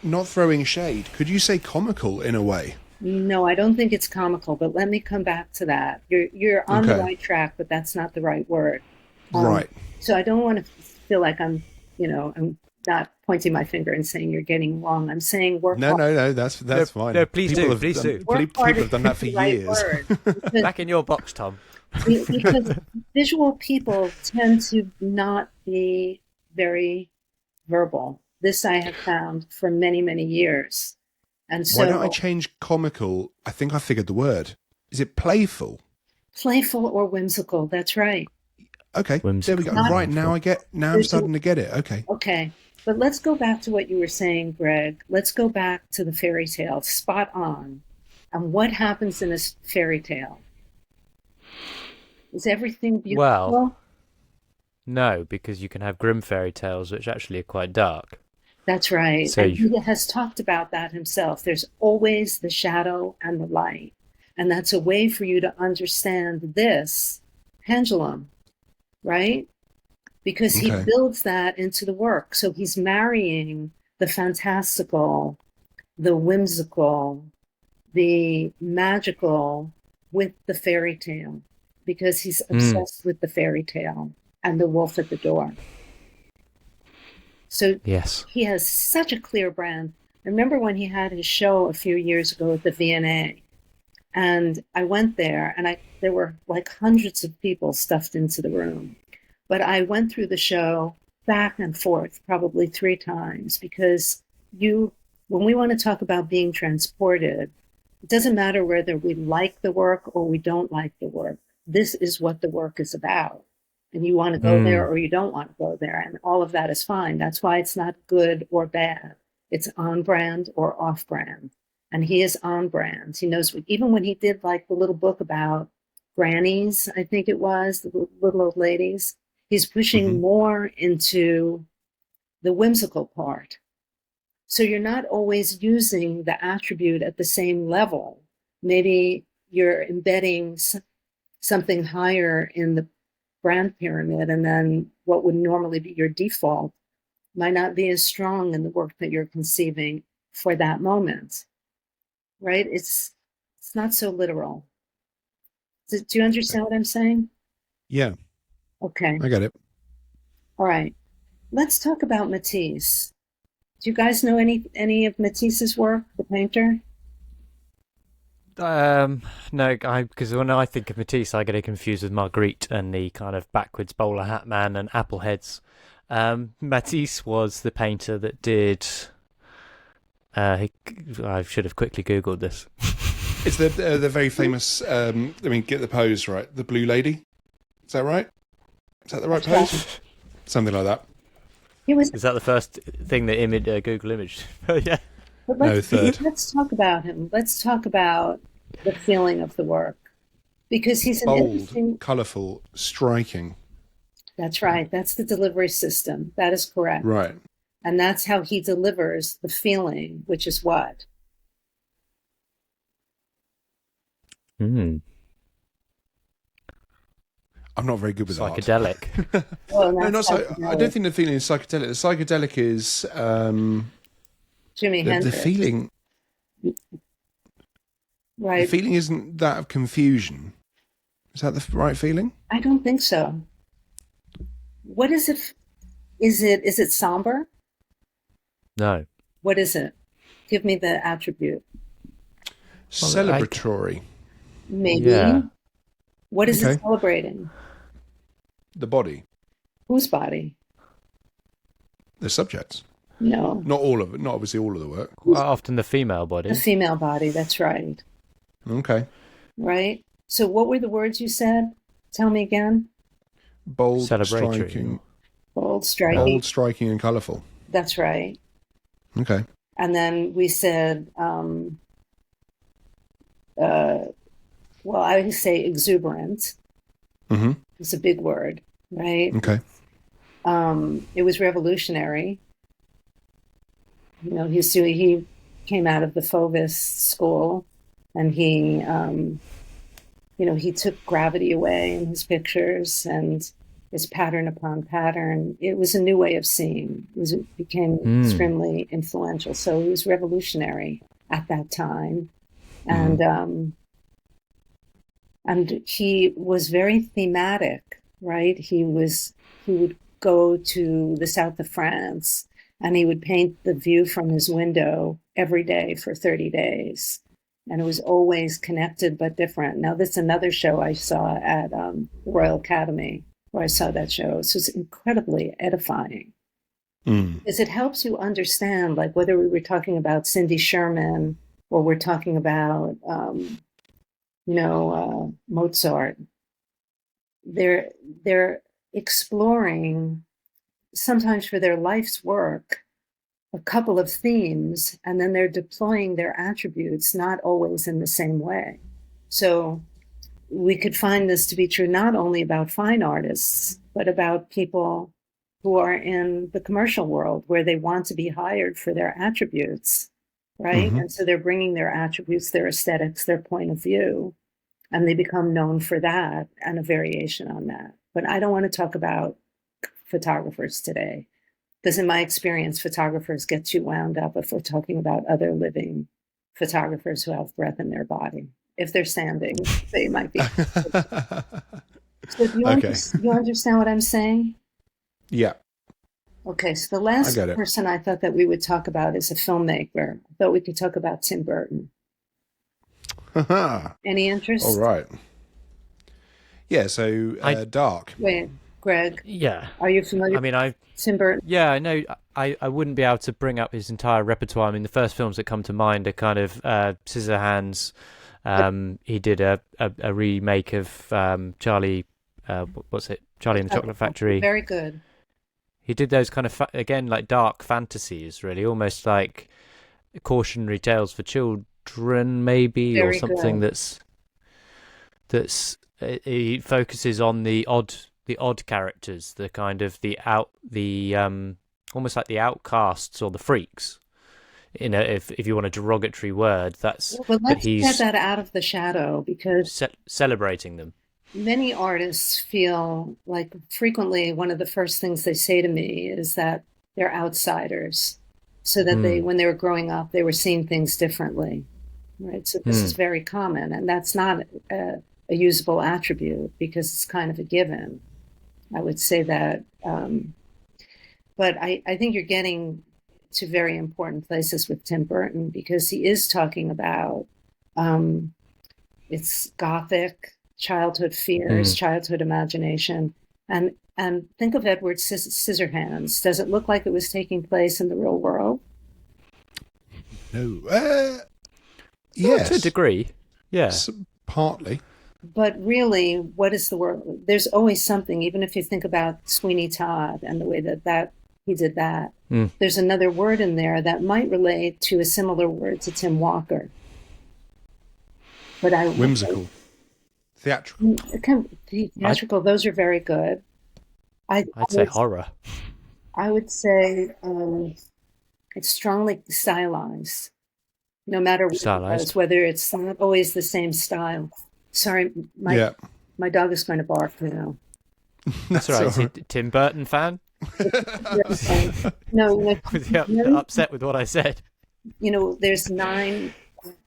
not throwing shade. Could you say comical in a way? No, I don't think it's comical, but let me come back to that. You're on the right track, but that's not the right word. Right. So I don't want to feel like I'm not pointing my finger and saying you're getting wrong. I'm saying work hard. No, that's fine. No, please do. People have done that for years. Back in your box, Tom. Because visual people tend to not be very verbal. This I have found for many, many years. And so, why don't I change comical? I think I figured the word. Is it playful? Playful or whimsical. That's right. Okay, Whimsical. there we go. Right, now I'm starting to get it. Okay. But let's go back to what you were saying, Greg. Let's go back to the fairy tale. Spot on. And what happens in a fairy tale? Is everything beautiful? Well, no, because you can have grim fairy tales, which actually are quite dark. That's right. So and he has talked about that himself. There's always the shadow and the light. And that's a way for you to understand this pendulum, right? Because he builds that into the work. So he's marrying the fantastical, the whimsical, the magical with the fairy tale, because he's obsessed with the fairy tale and the wolf at the door. So yes, he has such a clear brand. I remember when he had his show a few years ago at the V&A, and I went there, and there were like hundreds of people stuffed into the room. But I went through the show back and forth probably 3 times because when we want to talk about being transported, it doesn't matter whether we like the work or we don't like the work. This is what the work is about. And you want to go there or you don't want to go there. And all of that is fine. That's why it's not good or bad. It's on brand or off brand. And he is on brand. He knows, even when he did like the little book about grannies, I think it was, the little old ladies, he's pushing more into the whimsical part. So you're not always using the attribute at the same level. Maybe you're embedding something higher in the brand pyramid, and then what would normally be your default might not be as strong in the work that you're conceiving for that moment, right? It's not so literal. Do you understand what I'm saying? Yeah. Okay. I get it. All right. Let's talk about Matisse. Do you guys know any of Matisse's work, the painter? No, because when I think of Matisse, I get it confused with Marguerite and the kind of backwards bowler hat man and apple heads. Matisse was the painter that did. I should have quickly googled this. It's the very famous. Let me get the pose right. The Blue Lady. Is that right? Is that the right pose? Something like that. Is that the first thing that Google image? Yeah. But No, third. let's talk about him. Let's talk about the feeling of the work, because he's an Bold, interesting. colourful, striking. That's right. That's the delivery system. That is correct. Right. And that's how he delivers the feeling, which is what? Mm. I'm not very good with art. Psychedelic. Well, No, that's I don't think the feeling is psychedelic. The psychedelic is Jimi the Hendrix. feeling. Right. The feeling isn't that of confusion. Is that the right feeling? I don't think so. What is it? Is it somber? No. What is it? Give me the attribute. Celebratory. Maybe. Yeah. What is Okay. it celebrating? The body. Whose body? The subjects. No. Not all of it. Not obviously all of the work. Quite often the female body. The female body. That's right. Okay. Right. So what were the words you said? Tell me again. Bold, Celebratory. striking. Bold, striking. Bold, striking, and colourful. That's right. Okay. And then we said, well, I would say exuberant. Mm-hmm. It's a big word, right? Okay. It was revolutionary. You know, he came out of the Fauvist school, and he took gravity away in his pictures, and it's pattern upon pattern. It was a new way of seeing. It became extremely influential. So he was revolutionary at that time, and he was very thematic, right? He would go to the south of France, and he would paint the view from his window every day for 30 days. And it was always connected but different. Now, this is another show I saw at the Royal Academy, where I saw that show. So it's incredibly edifying. Because it helps you understand, like, whether we were talking about Cindy Sherman or we're talking about, Mozart. They're exploring, sometimes for their life's work, a couple of themes, and then they're deploying their attributes, not always in the same way. So we could find this to be true not only about fine artists, but about people who are in the commercial world, where they want to be hired for their attributes, right? Mm-hmm. And so they're bringing their attributes, their aesthetics, their point of view, and they become known for that and a variation on that. But I don't want to talk about photographers today, because in my experience, photographers get too wound up if we're talking about other living photographers who have breath in their body. If they're standing, they might be. So do you, you understand what I'm saying? Yeah. Okay, so the last person I thought that we would talk about is a filmmaker. I thought we could talk about Tim Burton. Any interest? All right. Yeah, so Dark. Wait, Greg. Yeah. Are you familiar with Tim Burton? Yeah, I know. I wouldn't be able to bring up his entire repertoire. I mean, the first films that come to mind are kind of Scissorhands. He did a remake of Charlie, Charlie and the Chocolate Factory. Very good. He did those kind of, again, like dark fantasies, really, almost like cautionary tales for children, maybe, Very or something good. that's he focuses on the odd characters, the kind of almost like the outcasts or the freaks. You know, if you want a derogatory word, that's. Well, let's get that out of the shadow, because celebrating them. Many artists feel like frequently one of the first things they say to me is that they're outsiders, so that when they were growing up, they were seeing things differently, right? So this is very common, and that's not a usable attribute, because it's kind of a given. I would say that, but I think you're getting to very important places with Tim Burton, because he is talking about It's gothic, childhood fears, childhood imagination. And think of Edward Scissorhands. Does it look like it was taking place in the real world? No. Well, Yes. to a degree. Yeah. Partly. But really, what is the word? There's always something, even if you think about Sweeney Todd and the way that he did that. There's another word in there that might relate to a similar word to Tim Walker. But Whimsical. Theatrical. Theatrical, those are very good. I'd say horror. I would say it's strongly stylized, no matter what it is, whether it's not always the same style. Sorry, my dog is going to bark now. That's all right. Is he a Tim Burton fan? No, Was he upset with what I said? There's 9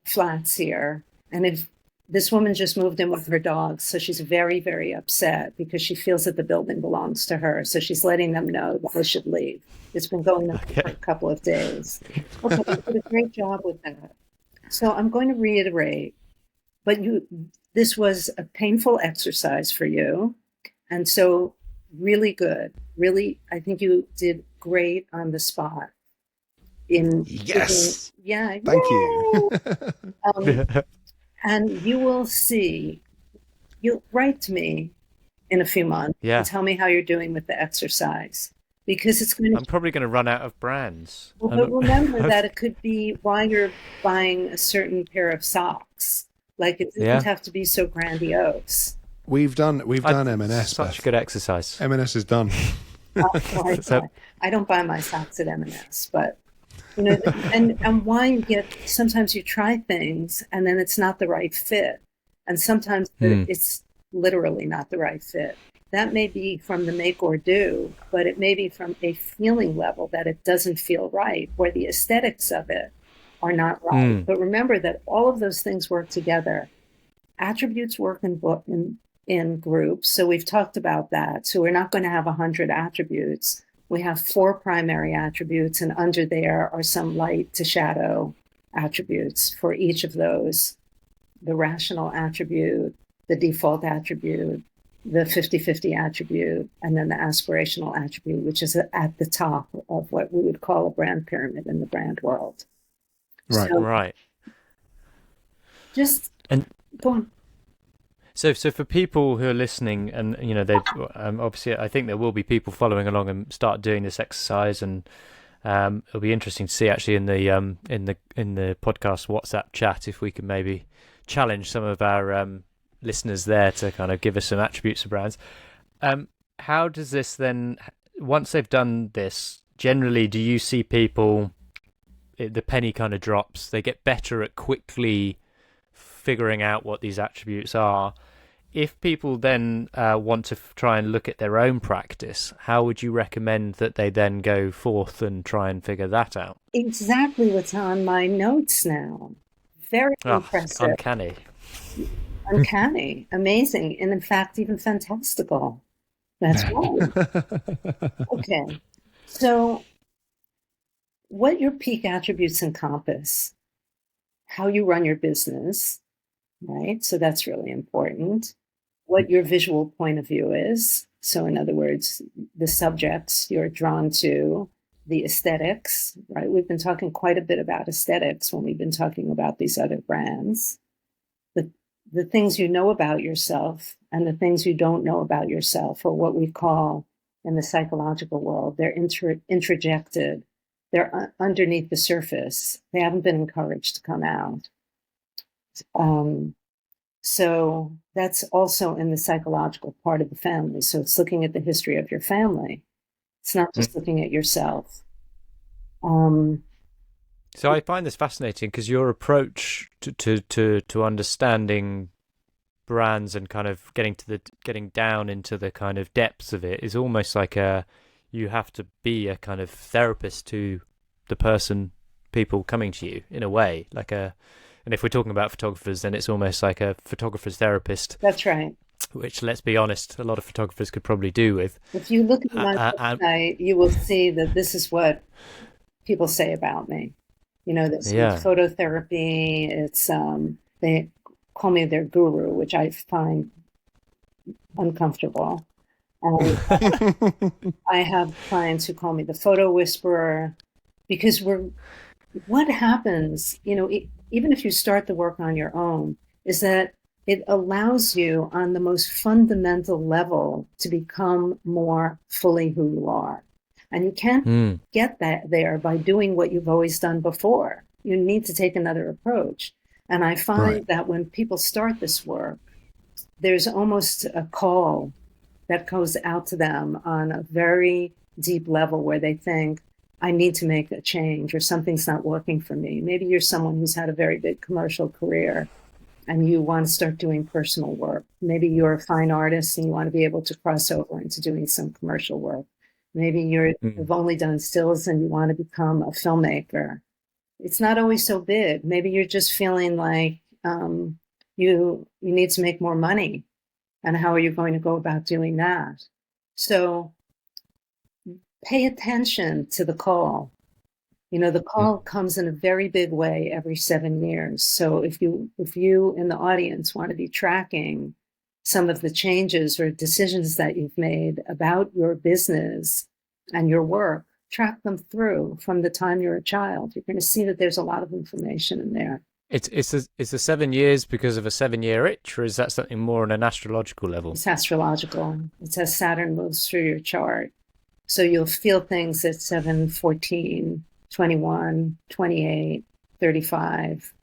flats here, and if this woman just moved in with her dogs, so she's very, very upset because she feels that the building belongs to her. So she's letting them know that they should leave. It's been going on for a couple of days. Okay, you did a great job with that. So I'm going to reiterate, but this was a painful exercise for you. And so really good. Really, I think you did great on the spot. Yes. Yeah. Thank you. And you will see, you'll write to me in a few months and tell me how you're doing with the exercise. Because I'm probably going to run out of brands. Well, but remember that it could be why you're buying a certain pair of socks. Like it doesn't have to be so grandiose. We've done M&S. Such good exercise. M&S is done. I don't buy my socks at M&S, but and why you get, sometimes you try things and then it's not the right fit. And sometimes it's literally not the right fit. That may be from the make or do, but it may be from a feeling level that it doesn't feel right, or the aesthetics of it are not right. But remember that all of those things work together. Attributes work in groups. So we've talked about that. So we're not going to have 100 attributes. We have 4 primary attributes, and under there are some light to shadow attributes for each of those. The rational attribute, the default attribute, the 50-50 attribute, and then the aspirational attribute, which is at the top of what we would call a brand pyramid in the brand world. Right. So, right. Just go on. So for people who are listening, and they obviously, I think there will be people following along and start doing this exercise, and it'll be interesting to see actually in the podcast WhatsApp chat if we can maybe challenge some of our listeners there to kind of give us some attributes of brands. How does this then, once they've done this, generally do you see people, the penny kind of drops, they get better at quickly figuring out what these attributes are? If people then want to try and look at their own practice, how would you recommend that they then go forth and try and figure that out? Exactly what's on my notes now. Very impressive. Uncanny, amazing, and in fact, even fantastical. That's right. Okay. So what your peak attributes encompass, how you run your business, right? So that's really important. What your visual point of view is. So in other words, the subjects you're drawn to, the aesthetics, right? We've been talking quite a bit about aesthetics when we've been talking about these other brands. The things you know about yourself and the things you don't know about yourself, or what we call in the psychological world, they're introjected. They're underneath the surface. They haven't been encouraged to come out. So that's also in the psychological part of the family. So it's looking at the history of your family. It's not just looking at yourself. So I find this fascinating because your approach to understanding brands and kind of getting down into the kind of depths of it is almost like you have to be a kind of therapist to the people coming to you in a way, and if we're talking about photographers, then it's almost like a photographer's therapist. That's right. Which, let's be honest, a lot of photographers could probably do with. If you look at my website, you will see that this is what people say about me. This phototherapy. It's call me their guru, which I find uncomfortable. I have clients who call me the photo whisperer, because what happens, even if you start the work on your own, is that it allows you on the most fundamental level to become more fully who you are. And you can't get that there by doing what you've always done before. You need to take another approach. And I find that when people start this work, there's almost a call that goes out to them on a very deep level where they think, I need to make a change, or something's not working for me. Maybe you're someone who's had a very big commercial career and you want to start doing personal work. Maybe you're a fine artist and you want to be able to cross over into doing some commercial work. Maybe you've only done stills and you want to become a filmmaker. It's not always so big. Maybe you're just feeling like you need to make more money. And how are you going to go about doing that? So pay attention to the call. The call comes in a very big way every 7 years. So if you in the audience want to be tracking some of the changes or decisions that you've made about your business and your work, track them through from the time you're a child. You're going to see that there's a lot of information in there. It's the 7 years because of a 7-year itch, or is that something more on an astrological level? It's astrological. It's as Saturn moves through your chart. So you'll feel things at 7, 14, 21, 28, 35.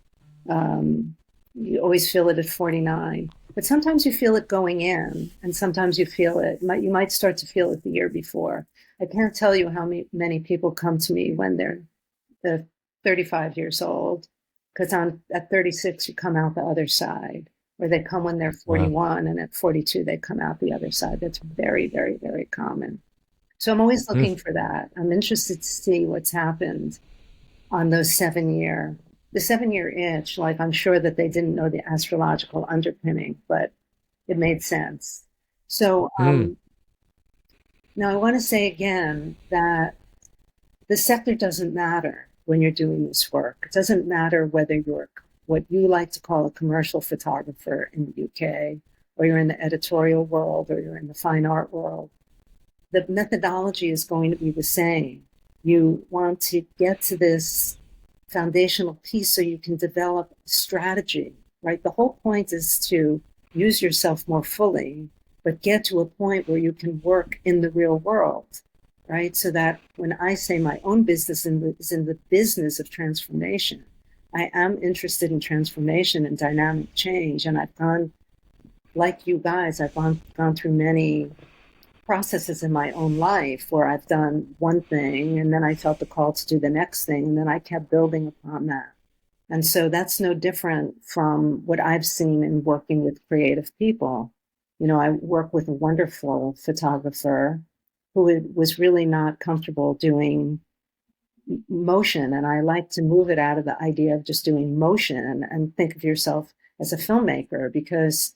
You always feel it at 49. But sometimes you feel it going in, and sometimes you you might start to feel it the year before. I can't tell you how many people come to me when they're 35 years old, because at 36, you come out the other side. Or they come when they're 41, and at 42, they come out the other side. That's very, very, very common. So I'm always looking for that. I'm interested to see what's happened on those 7-year. The 7-year itch, like, I'm sure that they didn't know the astrological underpinning, but it made sense. So now I want to say again that the sector doesn't matter when you're doing this work. It doesn't matter whether you're what you like to call a commercial photographer in the UK, or you're in the editorial world, or you're in the fine art world. The methodology is going to be the same. You want to get to this foundational piece so you can develop strategy, right? The whole point is to use yourself more fully, but get to a point where you can work in the real world, right? So that when I say my own business is in the business of transformation, I am interested in transformation and dynamic change. And I've gone, like you guys, I've gone through many processes in my own life where I've done one thing and then I felt the call to do the next thing, and then I kept building upon that. And so that's no different from what I've seen in working with creative people. I work with a wonderful photographer who was really not comfortable doing motion. And I like to move it out of the idea of just doing motion and think of yourself as a filmmaker, because,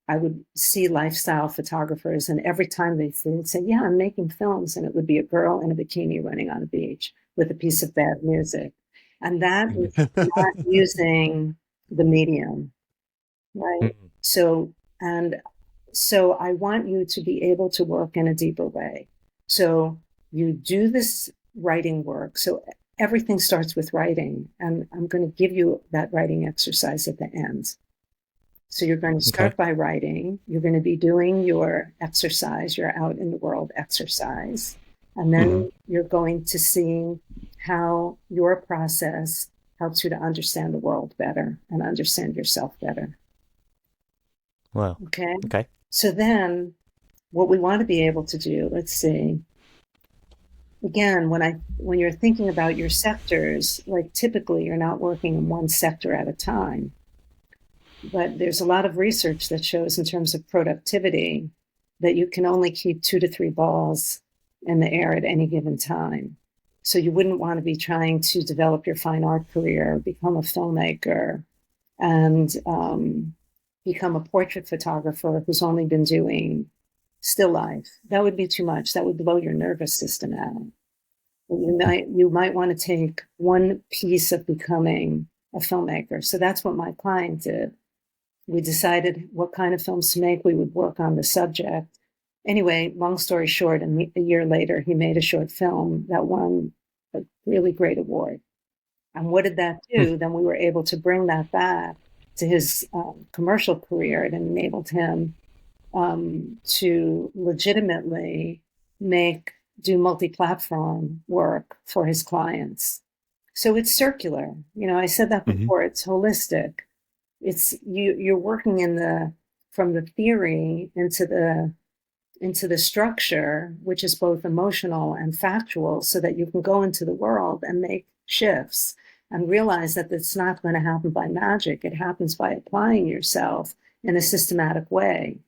I would see lifestyle photographers, and every time they would say, yeah, I'm making films, and it would be a girl in a bikini running on a beach with a piece of bad music. And that is not using the medium, right? So I want you to be able to work in a deeper way. So you do this writing work. So everything starts with writing, and I'm going to give you that writing exercise at the end. So you're going to start by writing. You're going to be doing your exercise, your out in the world exercise. And then you're going to see how your process helps you to understand the world better and understand yourself better. Wow. Okay. So then what we want to be able to do, let's see. Again, when you're thinking about your sectors, like typically you're not working in one sector at a time. But there's a lot of research that shows in terms of productivity that you can only keep 2 to 3 balls in the air at any given time. So you wouldn't want to be trying to develop your fine art career, become a filmmaker, and become a portrait photographer who's only been doing still life. That would be too much. That would blow your nervous system out. You might want to take one piece of becoming a filmmaker. So that's what my client did. We decided what kind of films to make. We would work on the subject. Anyway, long story short, and a year later, he made a short film that won a really great award. And what did that do? Then we were able to bring that back to his commercial career. It enabled him to legitimately do multi-platform work for his clients. So it's circular. I said that before. It's holistic. It's you're working from the theory into the structure, which is both emotional and factual, so that you can go into the world and make shifts and realize that it's not going to happen by magic. It happens by applying yourself in a systematic way.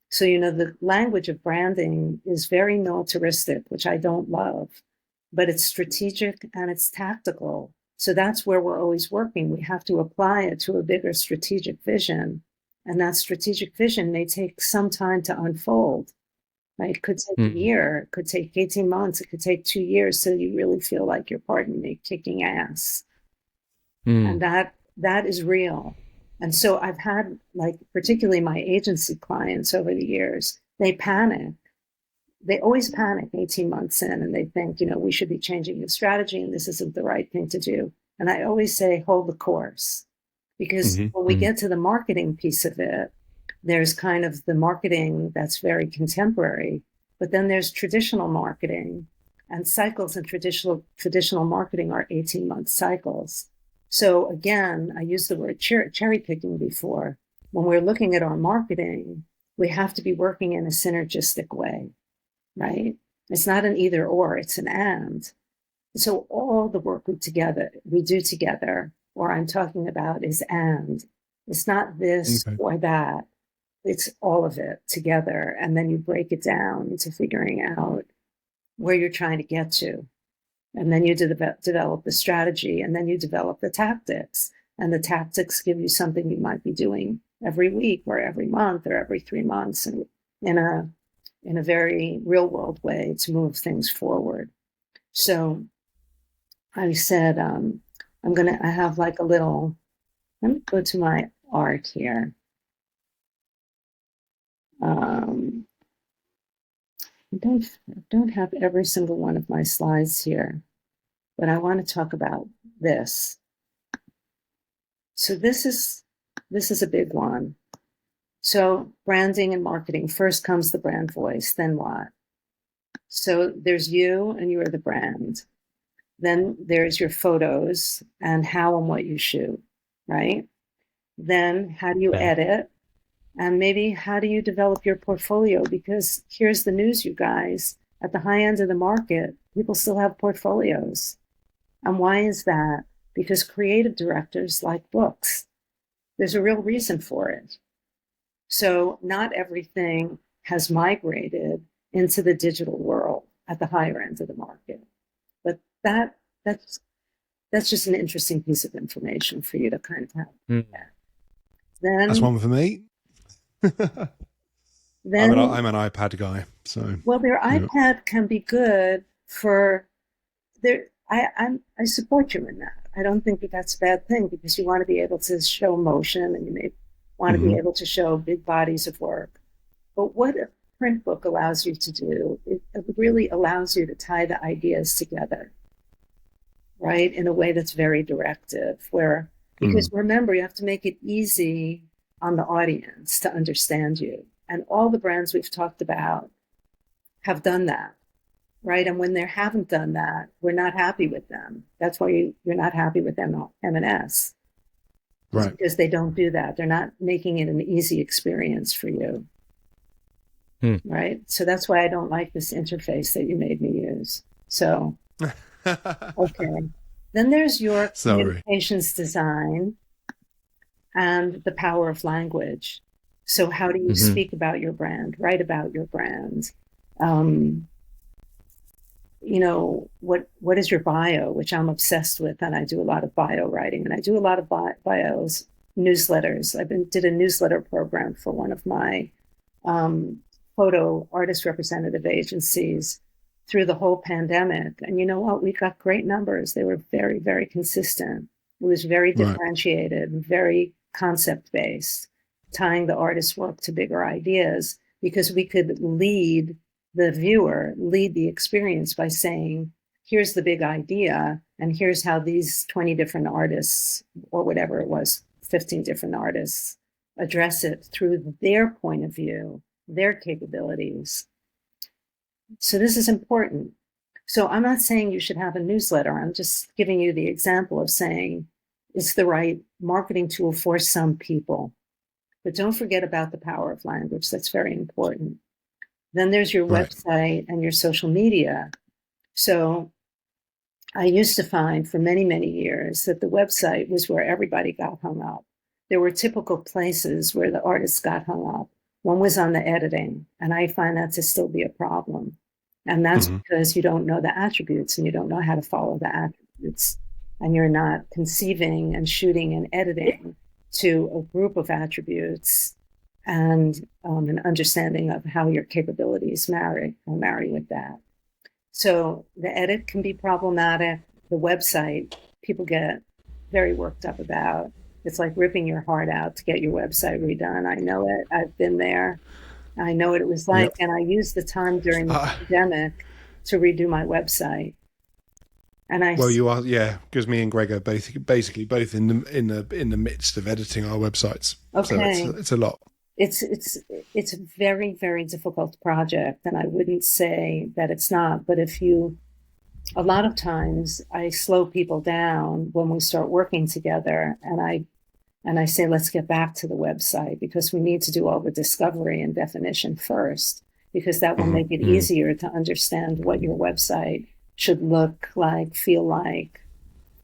So, the language of branding is very militaristic, which I don't love, but it's strategic and it's tactical. So that's where we're always working. We have to apply it to a bigger strategic vision. And that strategic vision may take some time to unfold. Right? It could take a year, it could take 18 months, it could take 2 years, so you really feel like you're, pardon me, kicking ass. And that is real. And so I've had, particularly my agency clients over the years, they panic. They always panic 18 months in, and they think, we should be changing the strategy and this isn't the right thing to do. And I always say, hold the course. Because when we get to the marketing piece of it, there's kind of the marketing that's very contemporary, but then there's traditional marketing, and cycles in traditional marketing are 18-month cycles. So again, I used the word cherry picking before. When we're looking at our marketing, we have to be working in a synergistic way, right? It's not an either or, it's an and. So all the work we do together, or I'm talking about, is and. It's not this or that. It's all of it together. And then you break it down into figuring out where you're trying to get to. And then you develop the strategy, and then you develop the tactics. And the tactics give you something you might be doing every week or every month or every 3 months, and in a very real world way to move things forward. So I said, I have let me go to my art here. I don't have every single one of my slides here, but I want to talk about this. So this is a big one. So branding and marketing, first comes the brand voice, then what? So there's you and you're the brand. Then there's your photos and how and what you shoot, right? Then how do you edit? And maybe how do you develop your portfolio? Because here's the news, you guys. At the high end of the market, people still have portfolios. And why is that? Because creative directors like books. There's a real reason for it. So not everything has migrated into the digital world at the higher end of the market. But that's just an interesting piece of information for you to kind of have. Then, that's one for me. Then I'm an iPad guy, so their iPad can be good for their. I support you in that. I don't think that's a bad thing, because you want to be able to show motion, and you may want to be able to show big bodies of work. But what a print book allows you to do, it really allows you to tie the ideas together, right, in a way that's very directive. Because remember, you have to make it easy on the audience to understand you. And all the brands we've talked about have done that, right? And when they haven't done that, we're not happy with them. That's why you're not happy with M&S. Right. Because they don't do that. They're not making it an easy experience for you. Right? So that's why I don't like this interface that you made me use. So, okay. Then there's your communications design and the power of language. So how do you speak about your brand, write about your brand? What is your bio, which I'm obsessed with, and I do a lot of bio writing, and I do a lot of bios, newsletters. Did a newsletter program for one of my photo artist representative agencies through the whole pandemic. And you know what? We got great numbers. They were very, very consistent. It was very Right. differentiated, very concept-based, tying the artist's work to bigger ideas, because we could lead the experience by saying, here's the big idea, and here's how these 20 different artists, or whatever it was, 15 different artists, address it through their point of view, their capabilities. So this is important. So I'm not saying you should have a newsletter. I'm just giving you the example of saying it's the right marketing tool for some people. But don't forget about the power of language. That's very important. Then there's your Right. website and your social media. So I used to find for many, many years that the website was where everybody got hung up. There were typical places where the artists got hung up. One was on the editing, and I find that to still be a problem. And that's because you don't know the attributes and you don't know how to follow the attributes. And you're not conceiving and shooting and editing to a group of attributes and an understanding of how your capabilities marry with that. So the edit can be problematic. The website, people get very worked up about. It's like ripping your heart out to get your website redone. I know it. I've been there. I know what it was like. Yep. And I used the time during the pandemic to redo my website. And Well, you are, yeah, because me and Greg are basically both in the midst of editing our websites. Okay. So it's a lot. It's a very, very difficult project, and I wouldn't say that it's not. But a lot of times I slow people down when we start working together, and I say, let's get back to the website because we need to do all the discovery and definition first, because that will make it easier to understand what your website should look like, feel like,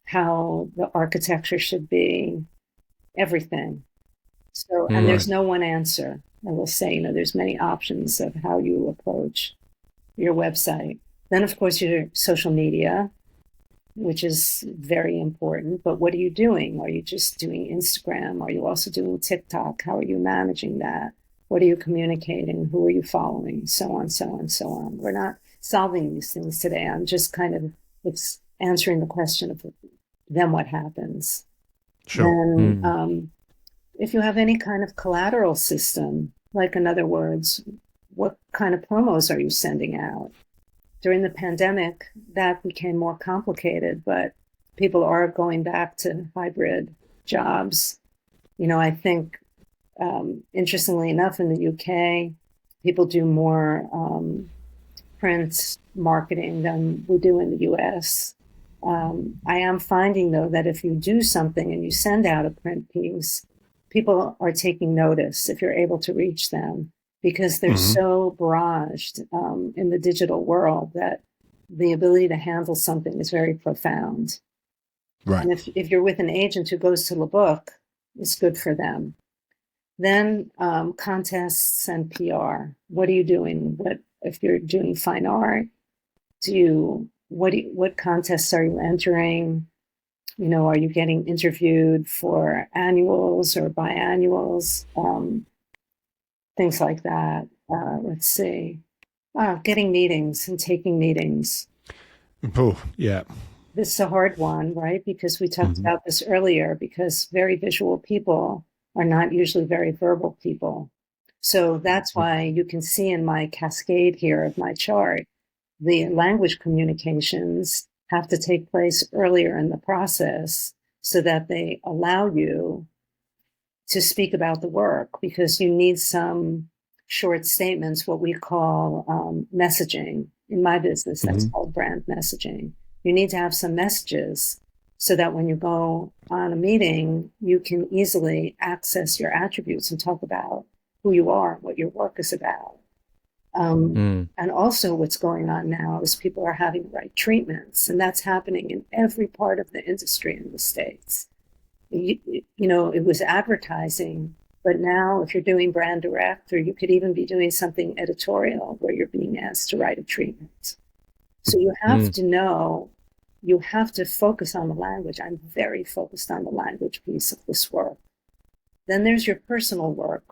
how the architecture should be, everything. So, and there's no one answer. I will say, there's many options of how you approach your website. Then, of course, your social media, which is very important. But what are you doing? Are you just doing Instagram? Are you also doing TikTok? How are you managing that? What are you communicating? Who are you following? So on, so on, so on. We're not solving these things today. I'm just kind of answering the question of then what happens. Sure. Then, if you have any kind of collateral system, like in other words, what kind of promos are you sending out? During the pandemic, that became more complicated, but people are going back to hybrid jobs. I think, interestingly enough, in the UK, people do more print marketing than we do in the US. I am finding, though, that if you do something and you send out a print piece, people are taking notice if you're able to reach them, because they're so barraged in the digital world that the ability to handle something is very profound. Right. And if you're with an agent who goes to the book, it's good for them. Then contests and PR. What are you doing? What if you're doing fine art? What contests are you entering? Are you getting interviewed for annuals or biannuals? Things like that. Let's see. Getting meetings and taking meetings. Oh, yeah. This is a hard one, right? Because we talked about this earlier, because very visual people are not usually very verbal people. So that's why you can see in my cascade here of my chart, the language communications have to take place earlier in the process so that they allow you to speak about the work, because you need some short statements, what we call messaging. In my business, that's called brand messaging. You need to have some messages so that when you go on a meeting, you can easily access your attributes and talk about who you are, what your work is about. And also what's going on now is people are having the right treatments, and that's happening in every part of the industry in the States. It was advertising, but now if you're doing brand direct, or you could even be doing something editorial where you're being asked to write a treatment. So you have to know, you have to focus on the language. I'm very focused on the language piece of this work. Then there's your personal work,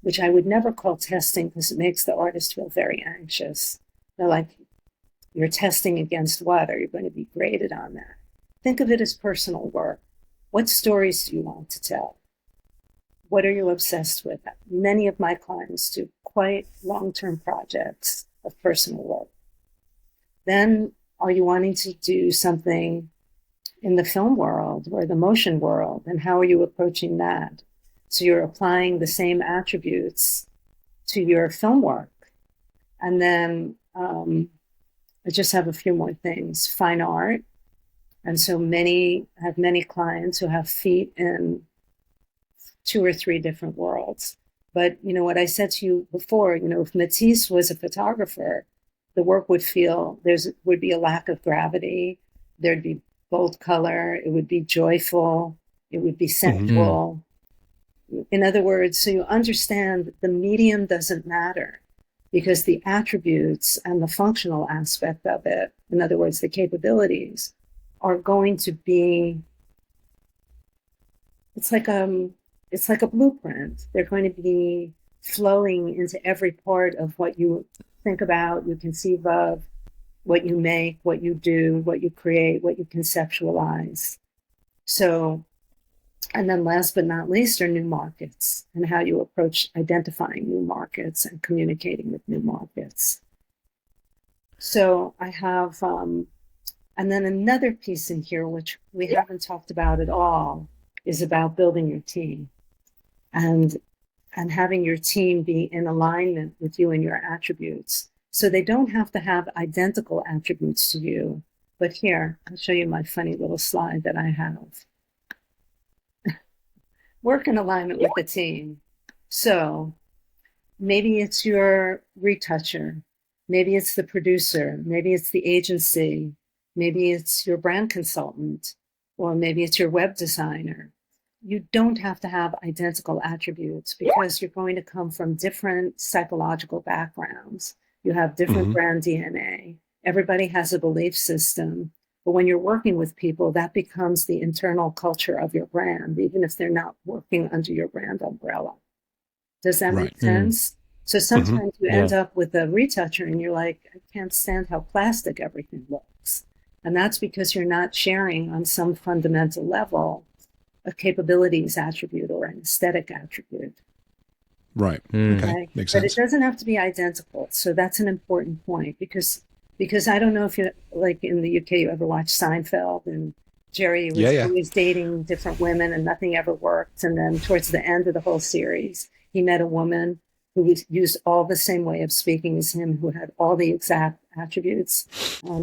which I would never call testing, because it makes the artist feel very anxious. They're like, you're testing against what? Are you going to be graded on that? Think of it as personal work. What stories do you want to tell? What are you obsessed with? Many of my clients do quite long-term projects of personal work. Then, are you wanting to do something in the film world or the motion world? And how are you approaching that? So you're applying the same attributes to your film work. And then I just have a few more things. Fine art. And so I have many clients who have feet in 2 or 3 different worlds. But, you know, what I said to you before, you know, if Matisse was a photographer, the work would would be a lack of gravity. There'd be bold color. It would be joyful. It would be sensual. In other words, so you understand that the medium doesn't matter, because the attributes and the functional aspect of it, in other words, the capabilities, are going to be, it's like a blueprint. They're going to be flowing into every part of what you think about, you conceive of, what you make, what you do, what you create, what you conceptualize. So, and then last but not least are new markets, and how you approach identifying new markets and communicating with new markets. So I have, and then another piece in here, which we haven't talked about at all, is about building your team and having your team be in alignment with you and your attributes. So they don't have to have identical attributes to you. But here, I'll show you my funny little slide that I have. Work in alignment with the team. So maybe it's your retoucher. Maybe it's the producer. Maybe it's the agency. Maybe it's your brand consultant. Or maybe it's your web designer. You don't have to have identical attributes, because you're going to come from different psychological backgrounds. You have different brand DNA. Everybody has a belief system. But when you're working with people, that becomes the internal culture of your brand, even if they're not working under your brand umbrella. Does that make sense? So sometimes you end up with a retoucher and you're like, I can't stand how plastic everything looks. And that's because you're not sharing on some fundamental level a capabilities attribute or an aesthetic attribute. Right. Okay. Makes sense. But it doesn't have to be identical. So that's an important point, because I don't know if you, like in the UK, you ever watch Seinfeld, and Jerry was always dating different women and nothing ever worked. And then towards the end of the whole series, he met a woman who used all the same way of speaking as him, who had all the exact attributes.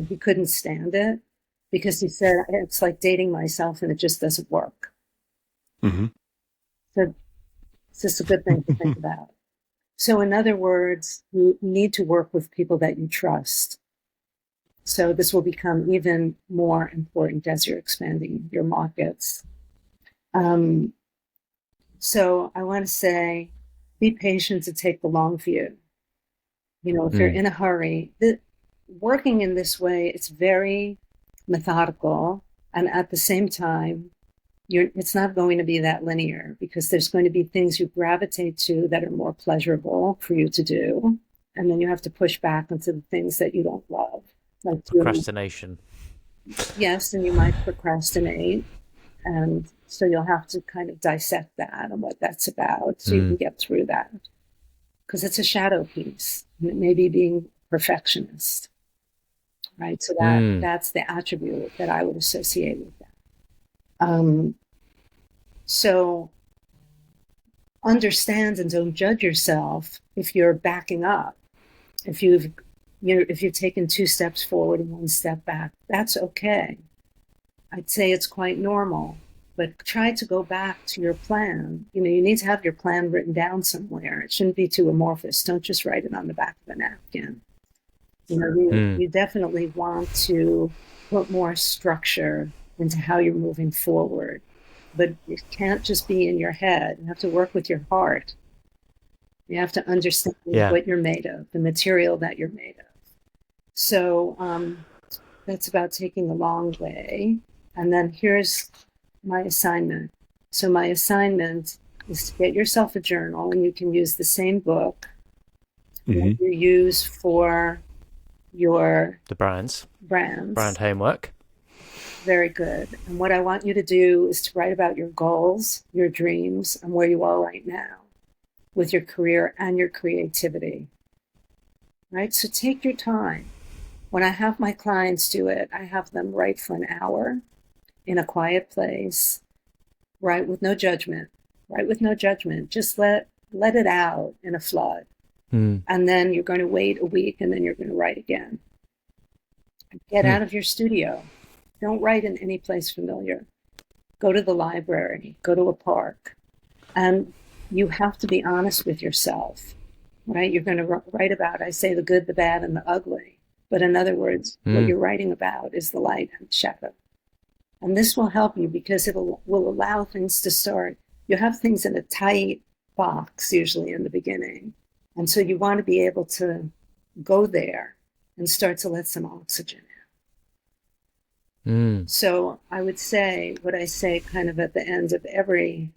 He couldn't stand it, because he said, it's like dating myself and it just doesn't work. So it's just a good thing to think about. So in other words, you need to work with people that you trust. So this will become even more important as you're expanding your markets. So I want to say, be patient to take the long view. You know, if you're in a hurry, working in this way, it's very methodical. And at the same time, it's not going to be that linear, because there's going to be things you gravitate to that are more pleasurable for you to do. And then you have to push back into the things that you don't love. Like procrastination. Yes, and you might procrastinate. And so you'll have to kind of dissect that and what that's about, so you can get through that. Because it's a shadow piece. And it may be being perfectionist. Right? So that's the attribute that I would associate with that. So understand and don't judge yourself if you're backing up. If you've taken 2 steps forward and 1 step back, that's okay. I'd say it's quite normal, but try to go back to your plan. You know, you need to have your plan written down somewhere. It shouldn't be too amorphous. Don't just write it on the back of a napkin. You know, you definitely want to put more structure into how you're moving forward. But it can't just be in your head. You have to work with your heart. You have to understand what you're made of, the material that you're made of. So that's about taking the long way. And then here's my assignment. So my assignment is to get yourself a journal, and you can use the same book that you use for your brand homework. Very good. And what I want you to do is to write about your goals, your dreams, and where you are right now with your career and your creativity. Right? So take your time. When I have my clients do it, I have them write for an hour in a quiet place, write with no judgment, write with no judgment. Just let it out in a flood. And then you're going to wait a week, and then you're going to write again. Get out of your studio. Don't write in any place familiar. Go to the library, go to a park. And you have to be honest with yourself, right? You're going to write about, I say, the good, the bad, and the ugly. But in other words, what you're writing about is the light and the shadow. And this will help you because it will allow things to start. You have things in a tight box, usually in the beginning. And so you want to be able to go there and start to let some oxygen in. So I would say what I say kind of at the end of every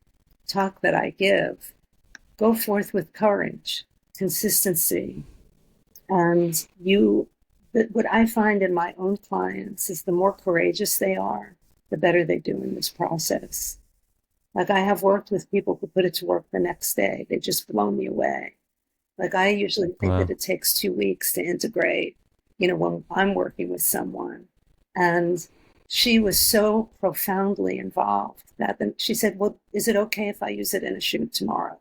talk that I give, go forth with courage, consistency. And what I find in my own clients is the more courageous they are, the better they do in this process. Like I have worked with people who put it to work the next day. They just blow me away. Like I usually think that it takes 2 weeks to integrate, when I'm working with someone. And she was so profoundly involved that then she said, well, is it okay if I use it in a shoot tomorrow?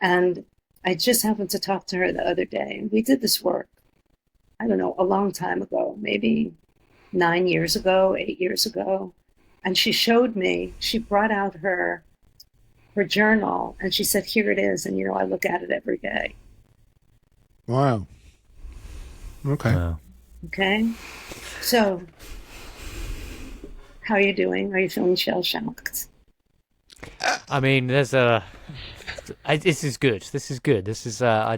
And I just happened to talk to her the other day, and we did this work, I don't know, a long time ago, maybe 9 years ago, 8 years ago. And she showed me, she brought out her journal, and she said, here it is. And, I look at it every day. Wow. Okay. Wow. Okay. So, how are you doing? Are you feeling shell-shocked? I mean, this is good. This is good. This is, I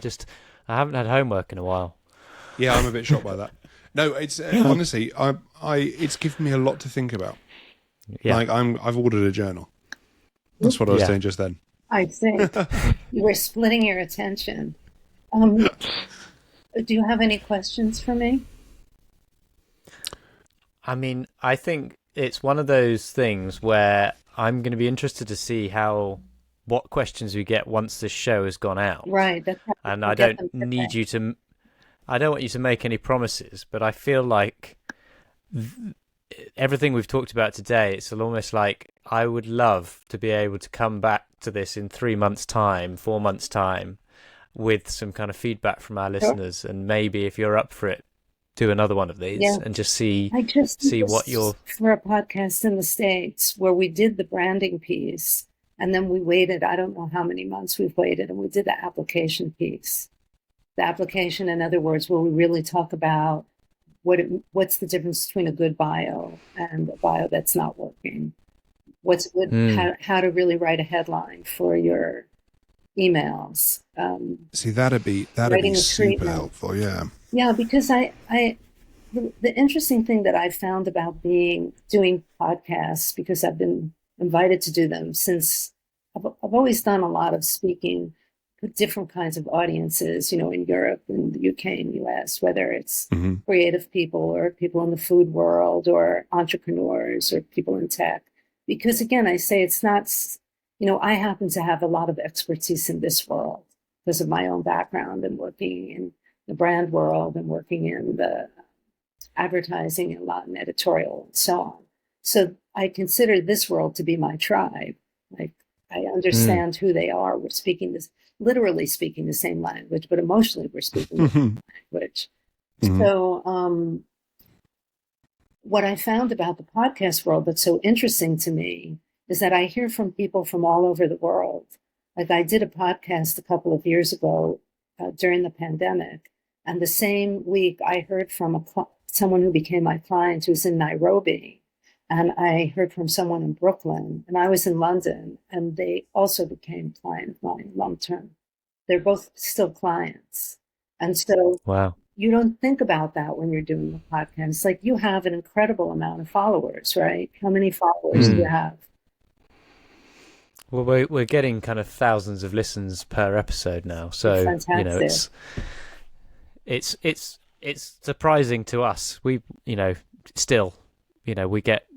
haven't had homework in a while. Yeah, I'm a bit shocked by that. No, it's honestly, it's given me a lot to think about. Yeah. Like I've ordered a journal. That's what I was saying just then. I think you were splitting your attention. Do you have any questions for me? I mean, I think it's one of those things where I'm going to be interested to see what questions we get once this show has gone out. Right. And I don't need you to. I don't want you to make any promises, but I feel like everything we've talked about today, it's almost like I would love to be able to come back to this in 3 months' time, 4 months' time, with some kind of feedback from our listeners, and maybe if you're up for it, do another one of these and just see what you're for a podcast in the States where we did the branding piece, and then we waited, I don't know how many months we've waited, and we did the application piece. The application, in other words, where we really talk about what's the difference between a good bio and a bio that's not working. What's good, how to really write a headline for your emails. See, that'd be super helpful. Yeah. Yeah, because the interesting thing that I found about doing podcasts, because I've been invited to do them since I've always done a lot of speaking with different kinds of audiences, in Europe and the UK and US, whether it's creative people or people in the food world or entrepreneurs or people in tech. Because again, I say it's not, I happen to have a lot of expertise in this world because of my own background and working in the brand world and working in the advertising and a lot in editorial and so on. So I consider this world to be my tribe. Like I understand who they are. We're literally speaking the same language, but emotionally we're speaking the same language. So what I found about the podcast world that's so interesting to me is that I hear from people from all over the world. Like I did a podcast a couple of years ago during the pandemic, and the same week I heard from someone who became my client who's in Nairobi, and I heard from someone in Brooklyn, and I was in London, and they also became client of mine long term. They're both still clients. And so you don't think about that when you're doing the podcast. It's like you have an incredible amount of followers, right? How many followers do you have? Well, we're getting kind of thousands of listens per episode now. So, it's surprising to us. We, still, we get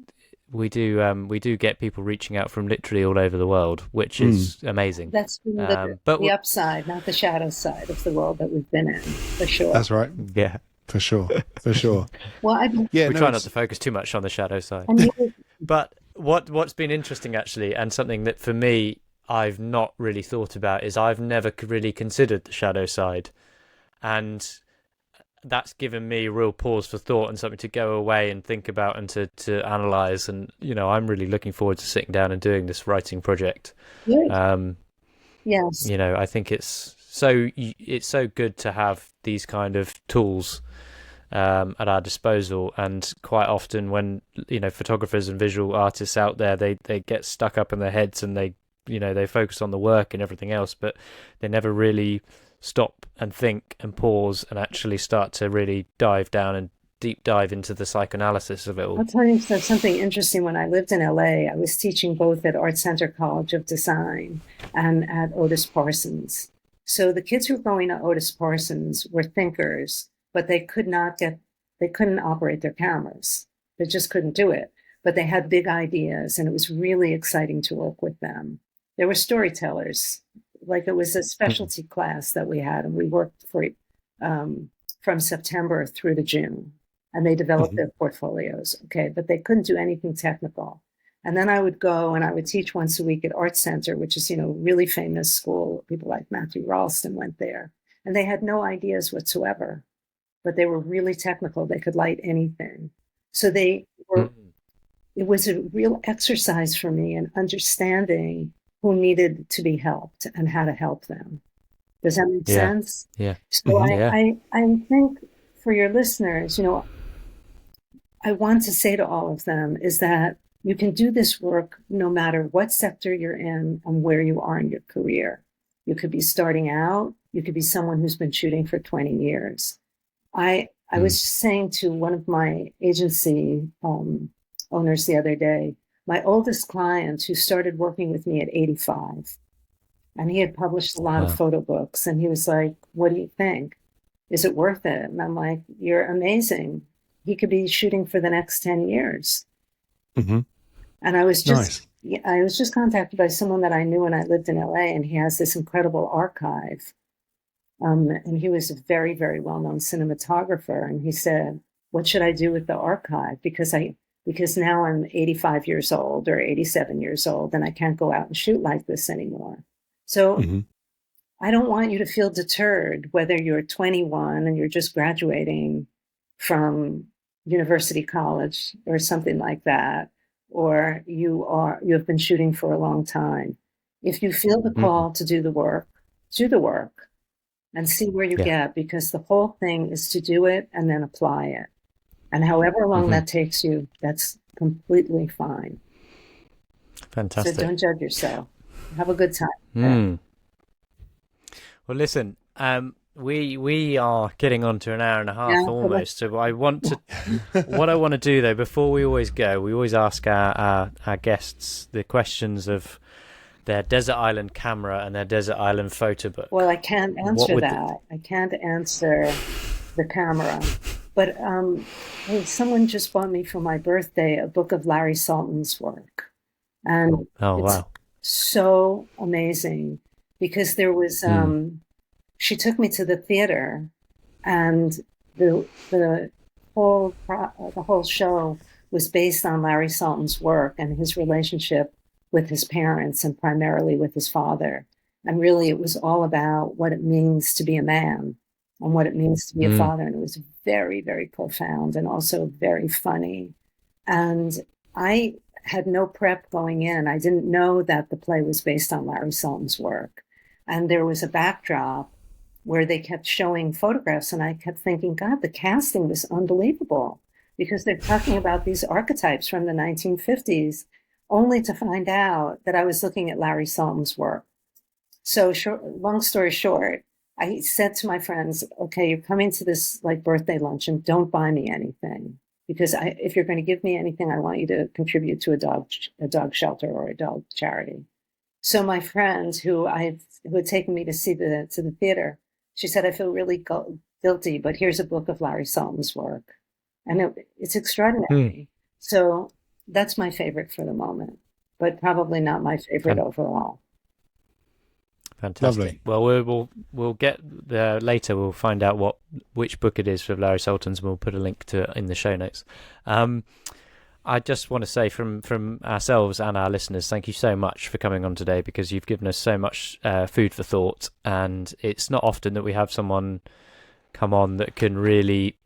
we do get people reaching out from literally all over the world, which is amazing. That's been But the upside, not the shadow side of the world that we've been in, for sure. That's right. yeah, For sure. Well, Yeah, we no, try not to focus too much on the shadow side. But what's been interesting actually, and something that for me I've not really thought about, is I've never really considered the shadow side, and that's given me real pause for thought and something to go away and think about and to analyze. And I'm really looking forward to sitting down and doing this writing project. Good. Um, Yes. I think it's so good to have these kind of tools at our disposal. And quite often when photographers and visual artists out there, they get stuck up in their heads and they focus on the work and everything else, but they never really stop and think and pause and actually start to really dive down and deep dive into the psychoanalysis of it all. I'll tell you something interesting. When I lived in LA, I was teaching both at Art Center College of Design and at Otis Parsons. So the kids who were going to Otis Parsons were thinkers, but they couldn't operate their cameras. They just couldn't do it. But they had big ideas, and it was really exciting to work with them. They were storytellers. Like, it was a specialty class that we had, and we worked for from September through to June, and they developed their portfolios. Okay, but they couldn't do anything technical. And then I would go and I would teach once a week at Art Center, which is, really famous school. People like Matthew Ralston went there, and they had no ideas whatsoever, but they were really technical. They could light anything. So they were. It was a real exercise for me in understanding who needed to be helped and how to help them. Does that make sense? Yeah. So I think for your listeners, I want to say to all of them is that you can do this work no matter what sector you're in and where you are in your career. You could be starting out. You could be someone who's been shooting for 20 years. I was saying to one of my agency owners the other day, my oldest client, who started working with me at 85, and he had published a lot of photo books, and he was like, "What do you think? Is it worth it?" And I'm like, "You're amazing. He could be shooting for the next 10 years." And I was just contacted by someone that I knew when I lived in LA, and he has this incredible archive. And he was a very, very well-known cinematographer. And he said, "What should I do with the archive? Because now I'm 85 years old or 87 years old, and I can't go out and shoot like this anymore." So I don't want you to feel deterred, whether you're 21 and you're just graduating from university college or something like that, or you have been shooting for a long time. If you feel the call to do the work and see where you get, because the whole thing is to do it and then apply it. And however long that takes you, that's completely fine. Fantastic. So don't judge yourself. Have a good time. Well, listen, we are getting on to an hour and a half almost. So what I want to do though, before we always go, we always ask our guests the questions of their desert island camera and their desert island photo book. Well, I can't answer that. I can't answer the camera. But someone just bought me for my birthday a book of Larry Sultan's work. And it's so amazing, because there was, she took me to the theater, and the whole show was based on Larry Sultan's work and his relationship with his parents, and primarily with his father. And really, it was all about what it means to be a man and what it means to be a father. And it was very, very profound and also very funny. And I had no prep going in. I didn't know that the play was based on Larry Sultan's work. And there was a backdrop where they kept showing photographs. And I kept thinking, God, the casting was unbelievable, because they're talking about these archetypes from the 1950s, only to find out that I was looking at Larry Sultan's work. So long story short, I said to my friends, okay, you're coming to this birthday luncheon, don't buy me anything, because if you're going to give me anything, I want you to contribute to a dog shelter or a dog charity. So my friend who had taken me to see to the theater, she said, I feel really guilty, but here's a book of Larry Sultan's work. And it's extraordinary. So That's my favorite for the moment, but probably not my favorite overall. Fantastic. Lovely. Well, we'll get there later. We'll find out which book it is for Larry Sultan's, and we'll put a link to it in the show notes. I just want to say from ourselves and our listeners, thank you so much for coming on today, because you've given us so much food for thought, and it's not often that we have someone come on that can really,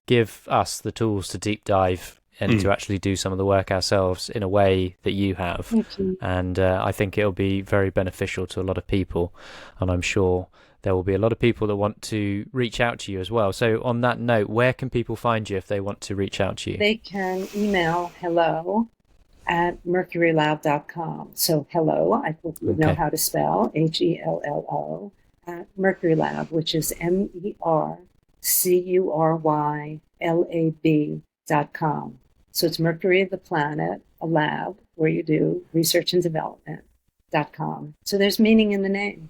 give us the tools to deep dive and to actually do some of the work ourselves in a way that you have. Thank you. And I think it'll be very beneficial to a lot of people, and I'm sure there will be a lot of people that want to reach out to you as well. So on that note, where can people find you if they want to reach out to you? They can email hello@mercurylab.com. So hello, I think you know how to spell, HELLO, at mercurylab, which is MERCURYLAB.com. So it's Mercury of the planet, a lab where you do research and development.com. So there's meaning in the name.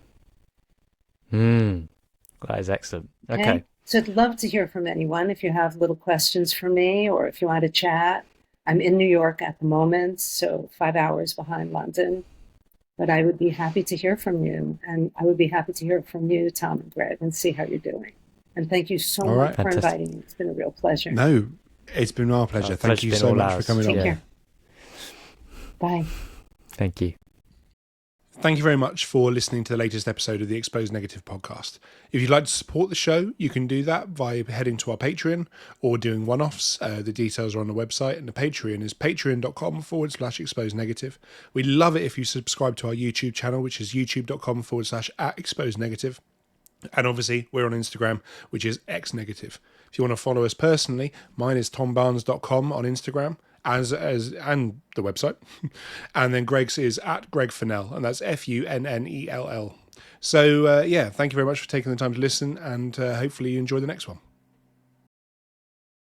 That is excellent. Okay. So I'd love to hear from anyone if you have little questions for me, or if you want to chat. I'm in New York at the moment, so 5 hours behind London. But I would be happy to hear from you. And I would be happy to hear from you, Tom and Greg, and see how you're doing. And thank you so much for inviting me. It's been a real pleasure. No, it's been our pleasure. Thank you so much for coming on. Take care. Bye. Thank you. Thank you very much for listening to the latest episode of the Exposed Negative podcast. If you'd like to support the show, you can do that by heading to our Patreon or doing one-offs. The details are on the website, and the Patreon is patreon.com/exposed negative. We'd love it if you subscribe to our YouTube channel, which is youtube.com/@exposed negative. And obviously, we're on Instagram, which is xnegative. If you want to follow us personally, mine is tombarnes.com on Instagram. And the website, and then Greg's is @GregFennell, and that's FUNNELL. So thank you very much for taking the time to listen, and hopefully you enjoy the next one.